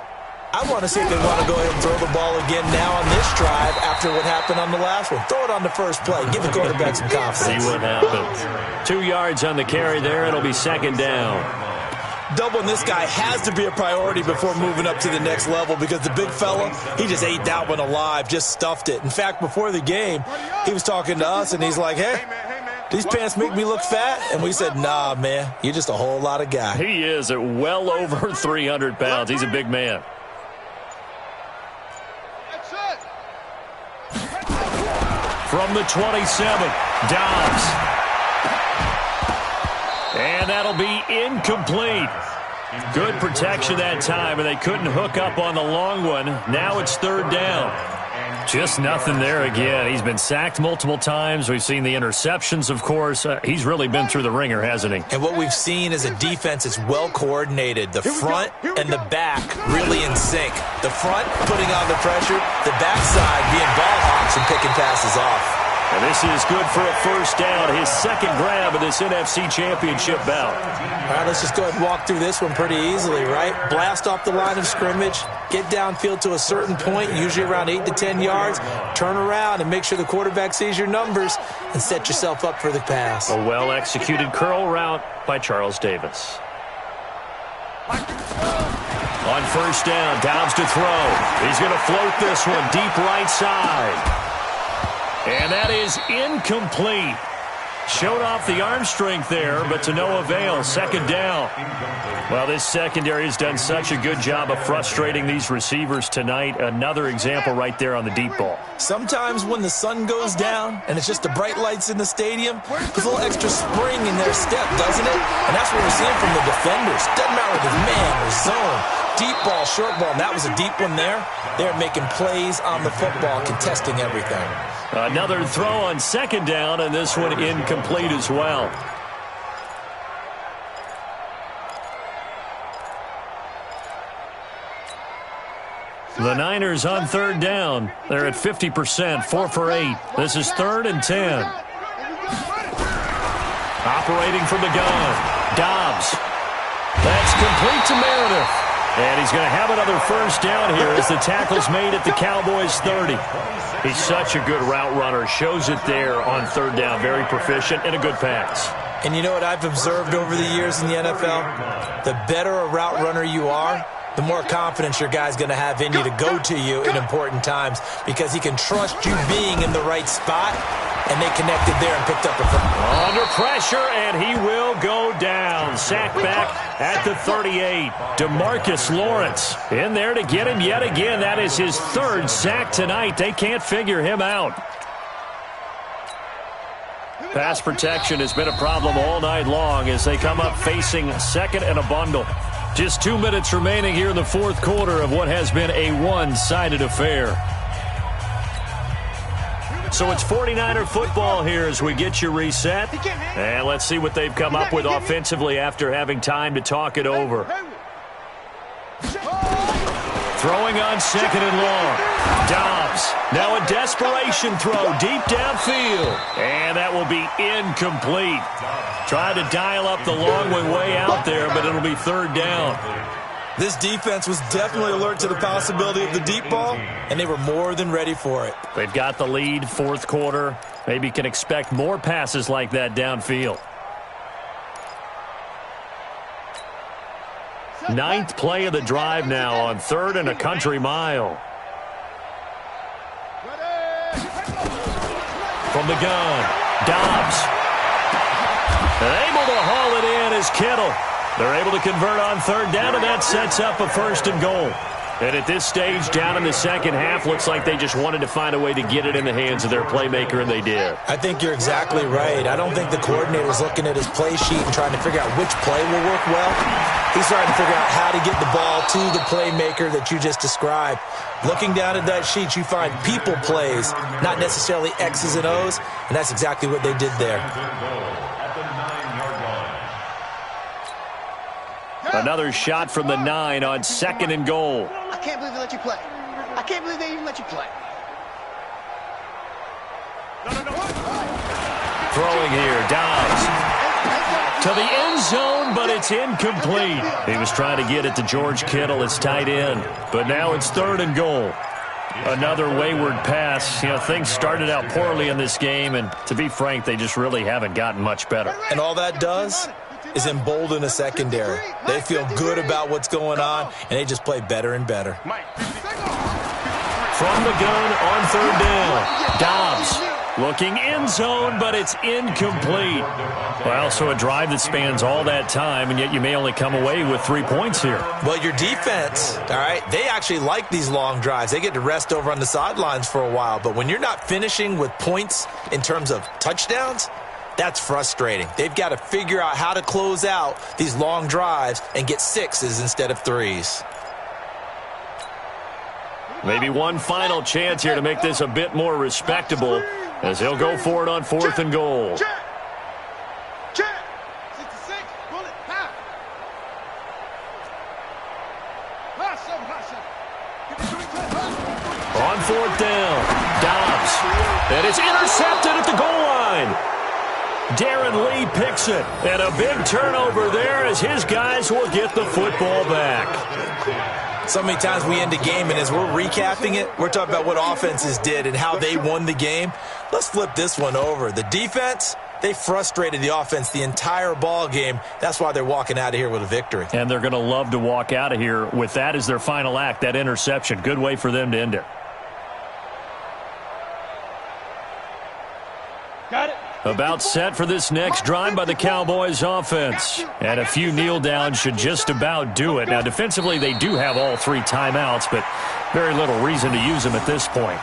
I want to see if they want to go ahead and throw the ball again now on this drive after what happened on the last one. Throw it on the first play. Give the quarterback some confidence. See what happens. 2 yards on the carry there. It'll be second down. Doubling this guy has to be a priority before moving up to the next level because the big fella, he just ate that one alive, just stuffed it. In fact, before the game, he was talking to us, and he's like, hey, these pants make me look fat? And we said, nah, man, you're just a whole lot of guy. He is at well over 300 pounds. He's a big man. From the 27, Dobbs. And that'll be incomplete. Good protection that time, and they couldn't hook up on the long one. Now it's third down. Just nothing there again. He's been sacked multiple times. We've seen the interceptions, of course. He's really been through the ringer, hasn't he? And what we've seen is a defense that's well coordinated. The front and the back really in sync. The front putting on the pressure, the backside being ball hawks and picking passes off. And this is good for a first down, his second grab of this NFC Championship bout. All right, let's just go ahead and walk through this one pretty easily, right? Blast off the line of scrimmage, get downfield to a certain point, usually around 8 to 10 yards, turn around and make sure the quarterback sees your numbers and set yourself up for the pass. A well-executed curl route by Charles Davis. On first down, Dobbs to throw. He's going to float this one deep right side. And that is incomplete. Showed off the arm strength there, but to no avail. Second down. Well, this secondary has done such a good job of frustrating these receivers tonight. Another example right there on the deep ball. Sometimes when the sun goes down and it's just the bright lights in the stadium, there's a little extra spring in their step, doesn't it? And that's what we're seeing from the defenders. Doesn't matter if it's man or zone. Deep ball, short ball, and that was a deep one there. They're making plays on the football, contesting everything. Another throw on second down, and this one incomplete as well. The Niners on third down. They're at 50%, 4 for 8. This is 3rd and 10. Operating from the gun, Dobbs. That's complete to Meredith. And he's going to have another first down here as the tackle's made at the Cowboys' 30. He's such a good route runner. Shows it there on third down. Very proficient and a good pass. And you know what I've observed over the years in the NFL? The better a route runner you are, the more confidence your guy's going to have in you to go to you in important times because he can trust you being in the right spot, and they connected there and picked up a first. Under pressure, and he will go down. Sack back at the 38. DeMarcus Lawrence in there to get him yet again. That is his 3rd sack tonight. They can't figure him out. Pass protection has been a problem all night long as they come up facing second and a bundle. Just 2 minutes remaining here in the 4th quarter of what has been a one-sided affair. So it's 49er football here as we get you reset. And let's see what they've come up with offensively after having time to talk it over. Throwing on second and long. Dobbs. Now a desperation throw deep downfield. And that will be incomplete. Tried to dial up the long way out there, but it'll be 3rd down. This defense was definitely alert to the possibility of the deep ball, and they were more than ready for it. They've got the lead, 4th quarter. Maybe can expect more passes like that downfield. 9th play of the drive now on 3rd and a country mile. From the gun, Dobbs. And able to haul it in is Kittle. They're able to convert on 3rd down, and that sets up a 1st and goal. And at this stage, down in the second half, looks like they just wanted to find a way to get it in the hands of their playmaker, and they did. I think you're exactly right. I don't think the coordinator's looking at his play sheet and trying to figure out which play will work well. He's trying to figure out how to get the ball to the playmaker that you just described. Looking down at that sheet, you find people plays, not necessarily X's and O's, and that's exactly what they did there. Another shot from the 9 on 2nd and goal. I can't believe they let you play. I can't believe they even let you play. Throwing here, Dobbs. To the end zone, but it's incomplete. He was trying to get it to George Kittle, his tight end. But now it's 3rd and goal. Another wayward pass. You know, things started out poorly in this game, and to be frank, they just really haven't gotten much better. And all that does is embolden a secondary. They feel good about what's going on, and they just play better and better. From the gun on 3rd down, Dobbs looking end zone, but it's incomplete. Well, so a drive that spans all that time, and yet you may only come away with 3 points here. Well, your defense, all right, they actually like these long drives. They get to rest over on the sidelines for a while, but when you're not finishing with points in terms of touchdowns, that's frustrating. They've got to figure out how to close out these long drives and get 6s instead of 3s. Maybe one final chance here to make this a bit more respectable as he'll go for it on 4th and goal. Check. 66, bullet, half. On 4th down, Dobbs. And it's intercepted at the goal line. Darren Lee picks it, and a big turnover there as his guys will get the football back. So many times we end a game, and as we're recapping it, we're talking about what offenses did and how they won the game. Let's flip this one over. The defense, they frustrated the offense the entire ball game. That's why they're walking out of here with a victory. And they're going to love to walk out of here with that as their final act, that interception. Good way for them to end it. Got it. About set for this next drive by the Cowboys offense. And a few kneel downs should just about do it. Now, defensively, they do have all 3 timeouts, but very little reason to use them at this point.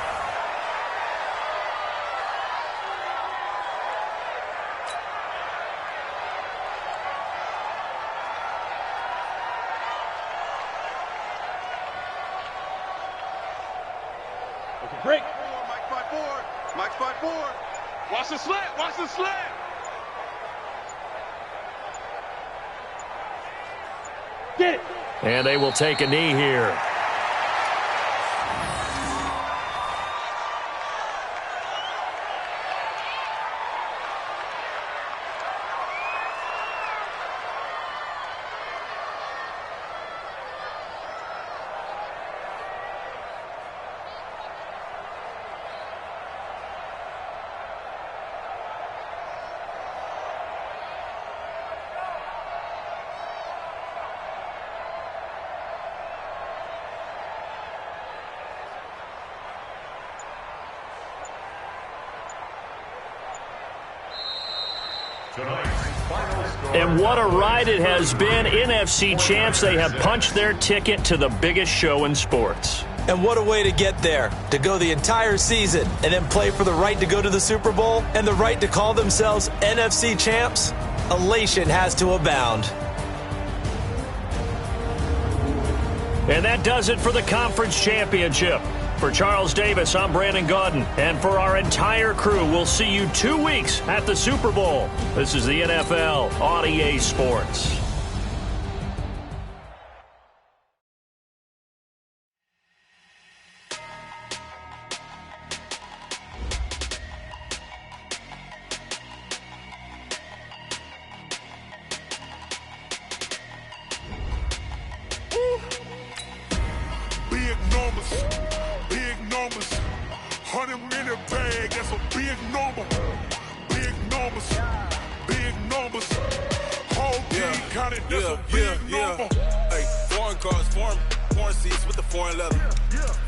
Break. Mike 5-4. Mike 5-4. Watch the slant. Watch the slant. Get it. And they will take a knee here. And what a ride it has been. NFC champs, they have punched their ticket to the biggest show in sports. And what a way to get there, to go the entire season and then play for the right to go to the Super Bowl and the right to call themselves NFC champs. Elation has to abound. And that does it for the conference championship. For Charles Davis, I'm Brandon Gaudin. And for our entire crew, we'll see you 2 weeks at the Super Bowl. This is the NFL on EA Sports. Big numbers. Big numbers, 100 in the bag, that's a big number. Big numbers, big numbers. Whole team counted, that's a big number. Hey, foreign cars, foreign seats with the foreign leather.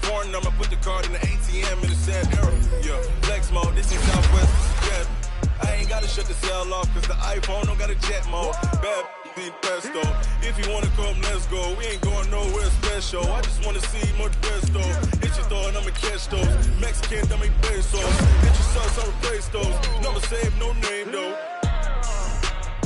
Foreign number, put the card in the ATM in the sad era. Yeah, flex mode, this is Southwest. Yeah, I ain't gotta shut the cell off, cause the iPhone don't got a jet mode. Bad be pesto. If you wanna come, let's go. We ain't going nowhere special. I just wanna see more pesto. Hit your throw and I'ma catch those. Mexican, dummy pesos. Hit your sauce, I'll replace those. Number save, no name though.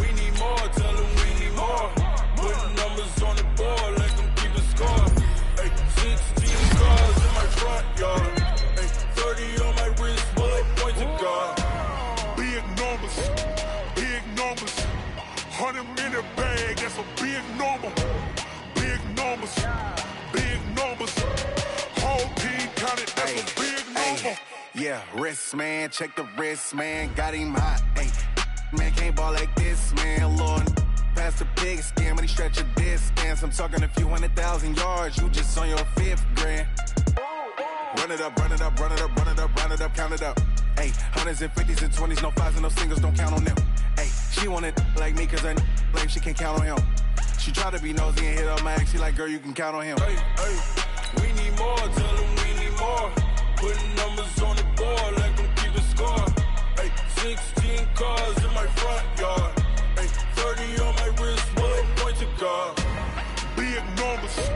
We need more, tell them we need more. Putting numbers on the board, let them keep the score. Hey, 16 cars in my front yard. Hey, 30 on my wrist, bullet point to God. Big numbers, big numbers. 100 in the bag, that's a big number. Big numbers, big numbers. Whole team counted, that's a big number. Yeah, wrist man, check the wrist man, got him hot. Ay, man can't ball like this, man. Lord, past the pig skin, but he stretch a distance. I'm talking a few 100,000 yards, you just on your 5th grand. Run it up, run it up, run it up, run it up, run it up, count it up. Ay, 100s and 50s and 20s, no 5s and no singles, don't count on them. Ay, she wanted like me cause her like she can't count on him. She tried to be nosy and hit up my ex, she like, girl, you can count on him. Hey, hey, we need more, tell them we need more. Putting numbers on the board, let them keep the score. Hey, 16 cars in my front yard. Hey, 30 on my wrist, bullet point to God. Big numbers,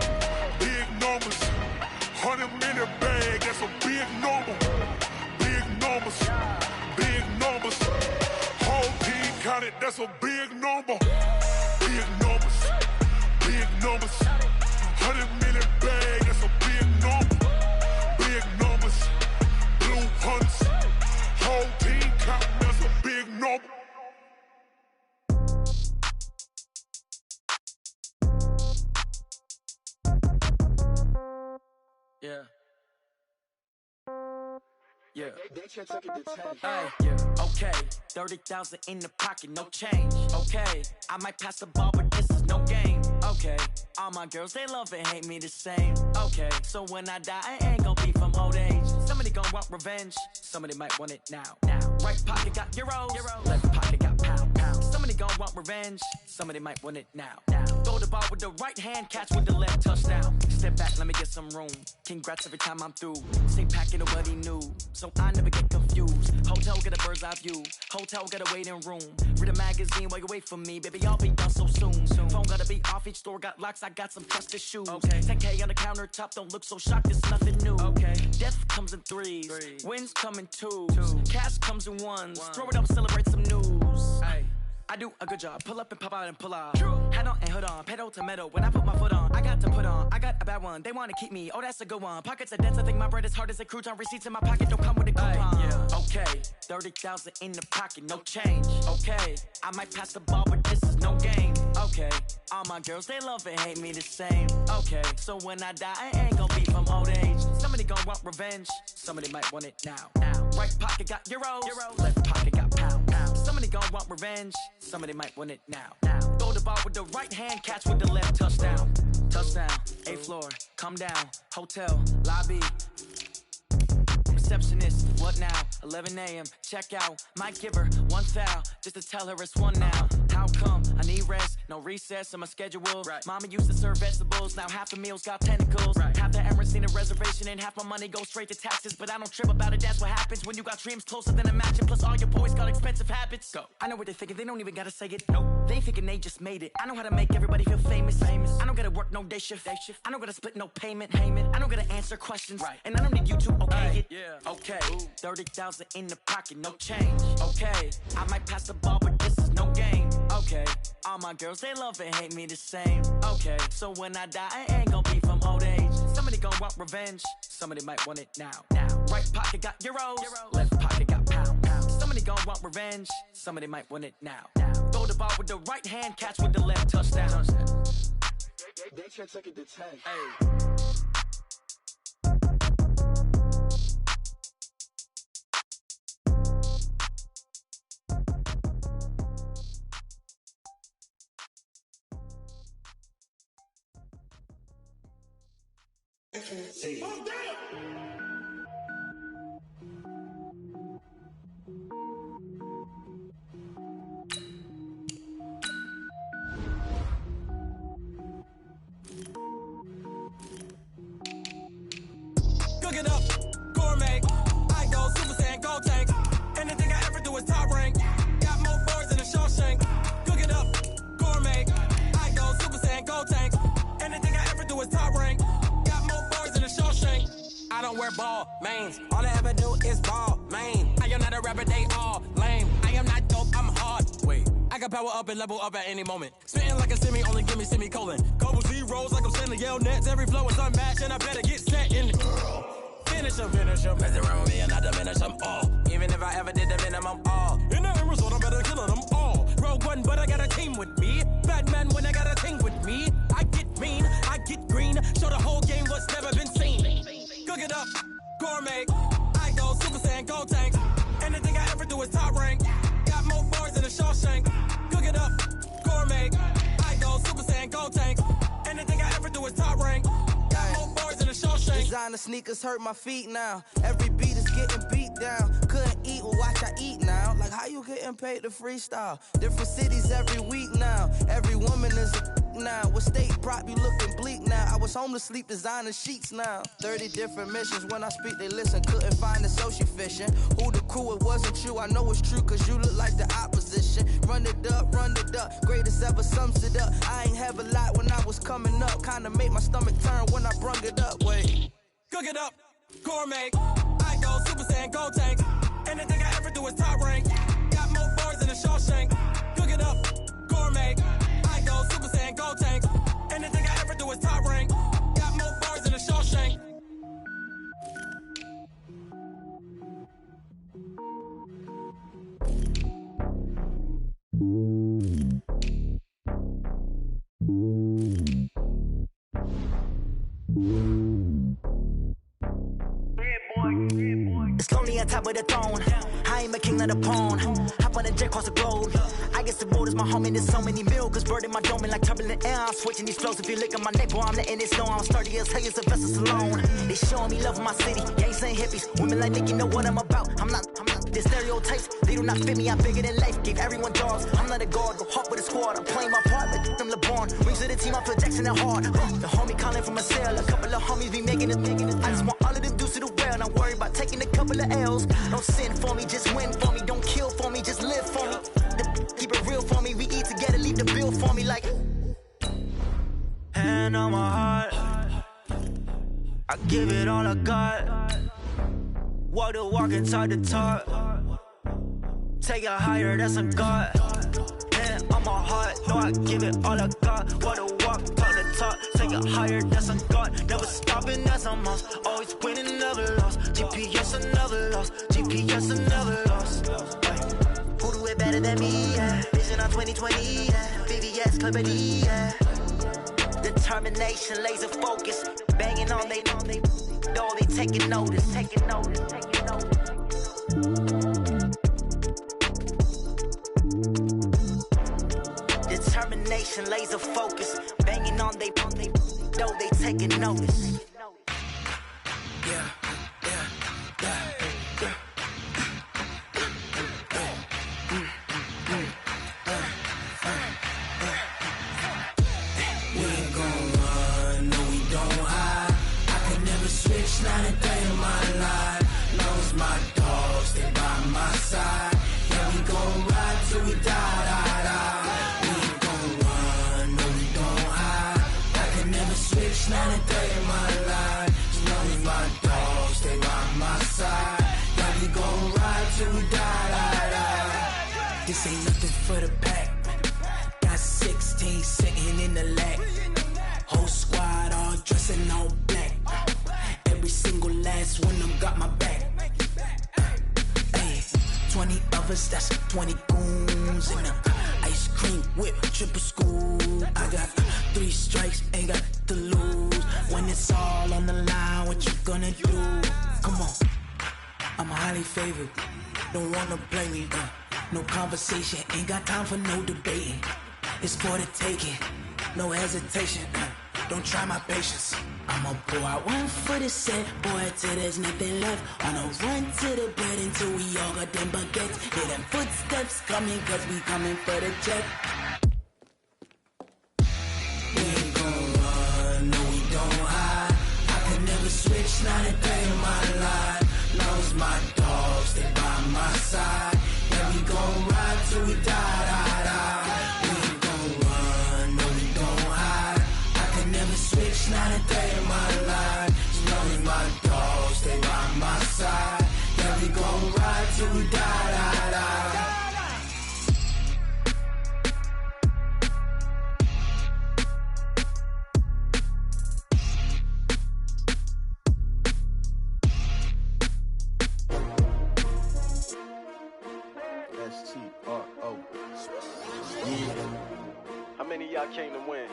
big numbers. 100 in the bag, that's a big number. Big numbers, big numbers. Whole team counted, that's a big number. Big numbers, big numbers. 100 in the bag, that's a big number. Big numbers, blue hunts. Whole team counting, that's a big number. Yeah. Yeah. Yeah. Okay. 30,000 in the pocket, no change. Okay. I might pass the ball, but this is no game. Okay. All my girls, they love and hate me the same. Okay. So when I die, I ain't gonna be from old age. Somebody gonna want revenge. Somebody might want it now. Right pocket got euros. Left pocket got pounds. Somebody gonna want revenge. Somebody might want it now. Throw the ball with the right hand, catch with the left, touchdown. Step back, let me get some room. Congrats every time I'm through. Same packet of what he knew. so I never get confused. Hotel get a bird's eye view, hotel get a waiting room. Read a magazine while you wait for me, baby, I'll be done so soon. Phone gotta be off, each store got locks, I got some trusted shoes. Okay. 10K on the countertop, don't look so shocked, it's nothing new. Okay. Death comes in threes, wins come in twos, cash comes in ones. Throw it up, celebrate some news. Ay. I do a good job, pull up and pop out and pull out. Hat on and hood on, pedal to metal. When I put my foot on, I got to put on. I got a bad one, they wanna keep me, oh that's a good one. Pockets are dense, I think my bread is hard as a crouton. Receipts in my pocket don't come with a coupon. Yeah. Okay, 30,000 in the pocket, no change. Okay, I might pass the ball, but this is no game. Okay, all my girls, they love and hate me the same. Okay, so when I die, I ain't gon' be from old age. Somebody gon' want revenge, somebody might want it now. Right pocket got euros, left pocket got pounds. Somebody gon' want revenge, somebody might want it now. Throw the ball with the right hand, catch with the left, touchdown. Touchdown, 8th floor, come down, hotel, lobby. Receptionist, what now? 11 a.m., check out. Might give her one foul, just to tell her it's one now. How come? I need rest, no recess in my schedule. Right. Mama used to serve vegetables, now half the meals got tentacles. Right. Half the Emirates need a reservation and half my money goes straight to taxes. But I don't trip about it, that's what happens when you got dreams closer than a matching. Plus all your boys got expensive habits. Go. I know what they're thinking, they don't even gotta say it. Nope. They thinking they just made it. I know how to make everybody feel famous. I don't gotta work no day shift. I don't gotta split no payment. I don't gotta answer questions. Right. And I don't need you to okay it. Yeah. Okay, 30,000 in the pocket, no change. Okay, I might pass the ball, but this is no game. Okay, all my girls, they love and hate me the same. Okay, so when I die, I ain't gon' be from old age. Somebody gon' want revenge, somebody might want it now. Right pocket got euros, left pocket got pounds. Somebody gon' want revenge, somebody might want it now. Throw the ball with the right hand, catch with the left, touchdown. They can't take it to 10. Hey. See. Cook it up, gourmet. I go Super Saiyan, gold tank. Anything I ever do is top rank. Got more boards than a Shawshank. Cook it up, gourmet. I go Super Saiyan, gold tank. Anything I ever do is top rank. I don't wear ball mains. All I ever do is ball main. I am not a rapper, they all lame. I am not dope, I'm hard. Wait, I can power up and level up at any moment. Spitting like a semi, only give me semicolon. Couple zeros like I'm sending yell nets. Every flow is unmatched and I better get set in. Finish them. Mess around with me and I diminish them all. Even if I ever did the minimum all. In the result, I'm better killing them all. Rogue One, but I got a team with me. Batman when I got a team with me. I get mean, I get green. Show the whole game what's never been seen. Cook it up, gourmet. I go Super Saiyan, gold tank. Anything I ever do is top rank. Got more bars than a Shawshank. Cook it up, gourmet. I go Super Saiyan, gold tank. Anything I ever do is top rank. Got more bars than a Shawshank. Designer sneakers hurt my feet now. Every beat is getting beat down. Couldn't eat, well watch I eat now. Like how you getting paid to freestyle? Different cities every week now. Every woman is a now. With state prop, you looking bleak now. I was home to sleep, designing sheets now. 30 different missions. When I speak, they listen. Couldn't find the social fishing. Who the crew, it wasn't you. I know it's true, cause you look like the opposition. Run it up. Greatest ever sums it up. I ain't have a lot when I was coming up. Kinda made my stomach turn when I brung it up. Wait. Cook it up, gourmet. I go Super Saiyan, gold tank. Anything I ever do is top rank. Got more bars than a Shawshank. Cook it up, gourmet. I go Super Saiyan, gold tank. Anything I ever do is top rank. Got more bars than a Shawshank. It's lonely on top of the throne. I ain't a king of the pawn. Hop on a jet across the globe. I guess the road is my home and there's so many milk. Bird in my dome and like turbulent air. I'm switching these flows. If you look at my neck, boy, I'm letting it snow. I'm sturdy as hell, it's a vessel alone. They showing me love in my city. Gangs and hippies. Women like Nick, you know what I'm about. I'm not The stereotypes, they do not fit me. I'm bigger than life. Gave everyone jobs. I'm not a guard, go hard with a squad. I'm playing my part, like I'm LeBron. Rings of the team, I feel Jackson and hard. The homie calling from a cell. A couple of homies be making it. I just want all of them dudes to the well. Not worry about taking a couple of L's. Don't sin for me, just win for me. Don't kill for me, just live for me. Keep it real for me. We eat together, leave the bill for me like. Hand on my heart, I give it all I got. Walk the walk and talk the talk. Take it higher, that's a God. Hand on my heart, no, I give it all I got. Walk the walk, talk the talk. Take it higher, that's a God. Never stopping, that's a must. Always winning, never lost. GPS, I never lost. GPS, I never lost. Who do it better than me? Yeah. Vision on 2020, yeah. VVS, Clarity, yeah. Determination, laser focus, banging on they know they taking notice. Determination, laser focus, banging on they know they taking notice. Yeah. Not a day in my life. Long as my dogs, they by my side. Yeah, we gon' ride till we die. We ain't gon' run, no, we don't hide. I can never switch, not a day in my life. As long as my dogs, they by my side. Yeah, we gon' ride till we die. This ain't nothing for the pack. Got 16 sitting in the lap. Whole squad all dressing all black. Every single last one of them got my back. Hey, 20 of us, that's 20 goons. And ice cream whip, triple scoop. I got 3 strikes, ain't got to lose. When it's all on the line, what you gonna do? Come on, I'm highly favored. Don't wanna play me, no conversation, ain't got time for no debating. It's for the taking, no hesitation. Don't try my patience. I'ma pour out one for the set, boy, till there's nothing left. On a run to the bed until we all got them baguettes. Hear them footsteps coming, cause we coming for the check. We ain't gon' run, no, we don't hide. I could never switch, not a day in my life. Long as my dogs, they by my side. Yeah, we gon' ride till we die. We ain't gon' run, no, we don't hide. I could never switch, not a day in my life. As long as my dogs, they by my side. Yeah, we gon' ride till we die. S-T-R-O. How many of y'all came to win?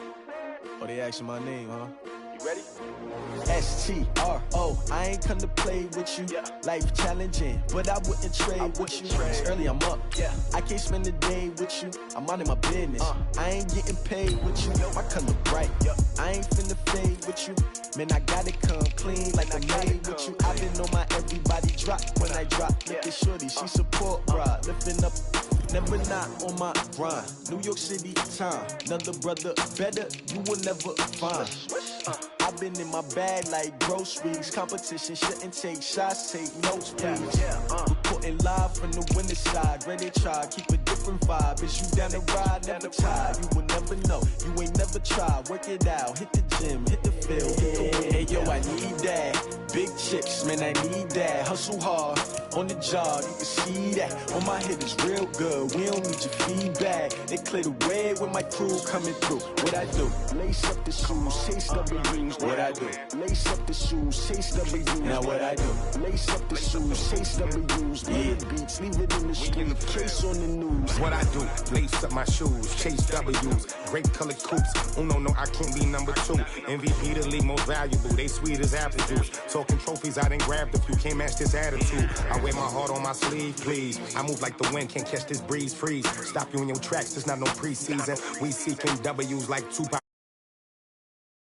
Oh, they asking my name, huh? You ready? S-T-R-O. I ain't come to play with you. Yeah. Life challenging, but I wouldn't trade with you. It's early, I'm up. Yeah. I can't spend the day with you. I'm minding my business. I ain't getting paid with you. My color bright. I ain't finna fade with you. Man, I gotta come clean like I'm made with you. I've been on my everybody drop when I drop. Look at shorty, she support ride. Lifting up, never not on my grind. New York City time, another brother better, you will never find. I've been in my bag like groceries. Competition shouldn't take shots, take notes, please. Reporting live from the winter side. Ready to try, keep a different vibe. Is you down the ride, never tired. You will never know, you ain't never tried. Work it out, hit the gym, hit the field, hit the wind. Hey yo, I need that. Big chips, man, I need that. Hustle hard, on the job, you can see that. On my head is real good, we don't need your feedback. They clear the way with my crew coming through. What I do? Lace up the shoes, chase W's. What I do? Lace up the shoes, chase W's. Now what I do? Lace up the shoes, chase W's. Leave the beats, leave it in the street, case on the news. What I do? Lace up my shoes, chase W's. Great colored coops. Uno, no, I can't be number 2. MVP the league most valuable. They sweet as apple juice. Talking trophies, I didn't grab the few. Can't match this attitude. I wear my heart on my sleeve, please. I move like the wind, can't catch this breeze, freeze. Stop you in your tracks, there's not no preseason. We seeking W's like Tupac.